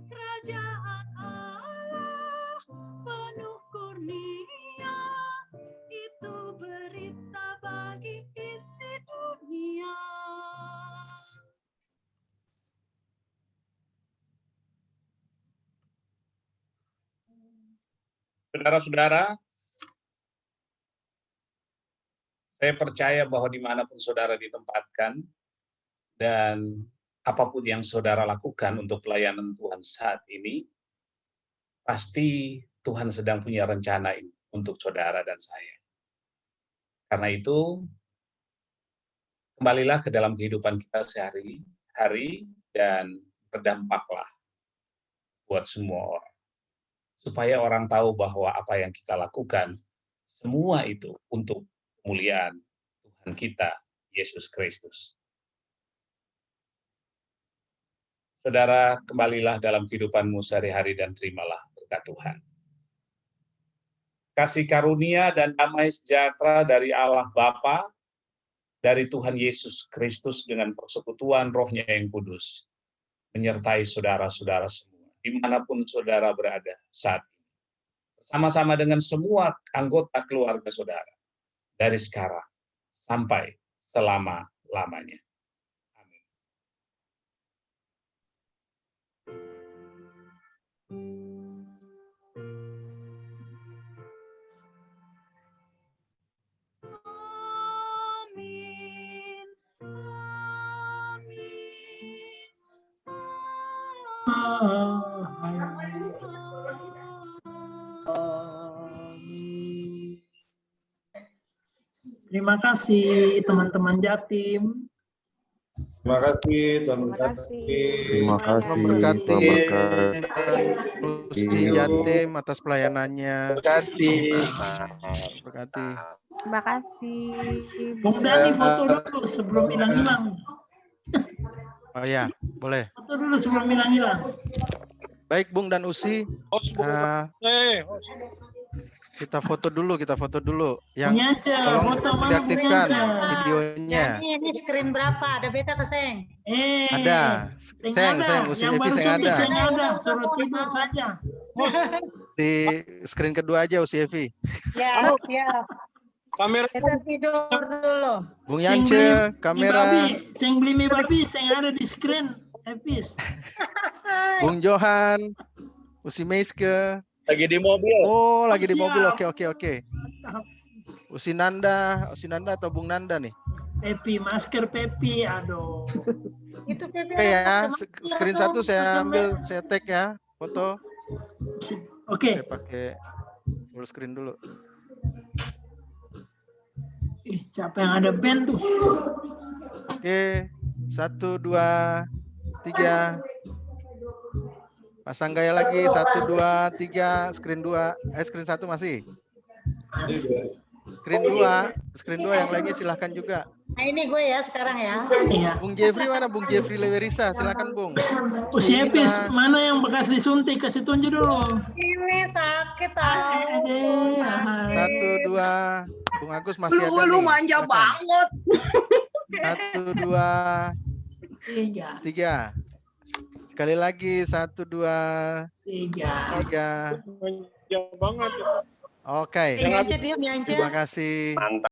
Kerajaan Allah penuh kurnia, itu berita bagi isi dunia. Saudara-saudara, saya percaya bahwa dimanapun saudara ditempatkan dan apapun yang saudara lakukan untuk pelayanan Tuhan saat ini, pasti Tuhan sedang punya rencana untuk saudara dan saya. Karena itu, kembalilah ke dalam kehidupan kita sehari-hari dan berdampaklah buat semua orang. Supaya orang tahu bahwa apa yang kita lakukan, semua itu untuk kemuliaan Tuhan kita, Yesus Kristus. Saudara, kembalilah dalam kehidupanmu sehari-hari dan terimalah berkat Tuhan. Kasih karunia dan damai sejahtera dari Allah Bapa, dari Tuhan Yesus Kristus dengan persekutuan Roh-Nya yang kudus, menyertai saudara-saudara semua, dimanapun saudara berada saat ini. Bersama-sama dengan semua anggota keluarga saudara, dari sekarang sampai selama-lamanya. Amin. Terima kasih teman-teman Jatim. Terima kasih, Tuhan kasih. Terima kasih. Memberkati Usi Jatim atas pelayanannya. Berkati. Terima kasih. Bung Dani foto dulu sebelum hilang-hilang. Oh ya, boleh. Foto dulu sebelum hilang-hilang. Baik, Bung dan Usi. Kita foto dulu. Yang Punyaca, tolong foto mana diaktifkan Punyaca? videonya. Ini screen berapa? Ada beta atau Seng? Ada. Seng, Usi yang Evi baru Seng suntik ada. Seng ada, suruh tidur saja. Di screen kedua aja Usi Evi. Ya, ya. Kamera Kita tidur dulu. Bung Yance, kamera. Seng beli mie babi, Seng ada di screen. Epis. Bung Johan, Usi Meiske. lagi di mobil. Oh, lagi di mobil. Oke. Usi Nanda atau Bung Nanda nih? Pepi, masker Pepi, aduh. Itu Pepi. Oke ya, screen satu saya ambil, saya tag ya, foto. Oke. Saya pakai full screen dulu. Siapa yang ada band tuh? Oke, 1, 2, 3. Pasang gaya lagi, 1, 2, 3, screen 2, screen 1 masih. Screen 2 yang lainnya silahkan juga. Nah ini gue ya sekarang ya. Iya. Bung Jeffrey mana? Bung Jeffrey Lewerisa, silakan Bung. Usia Epis, mana yang bekas disuntik? Kasih tunjuk dulu. Ini sakit Aduh. 1, 2, Bung Agus masih ada nih. Lu manja Silakan. banget. 1, 2, 3. Sekali lagi 1, 2, 3. Manja banget. Oke. Terima kasih. Terima kasih.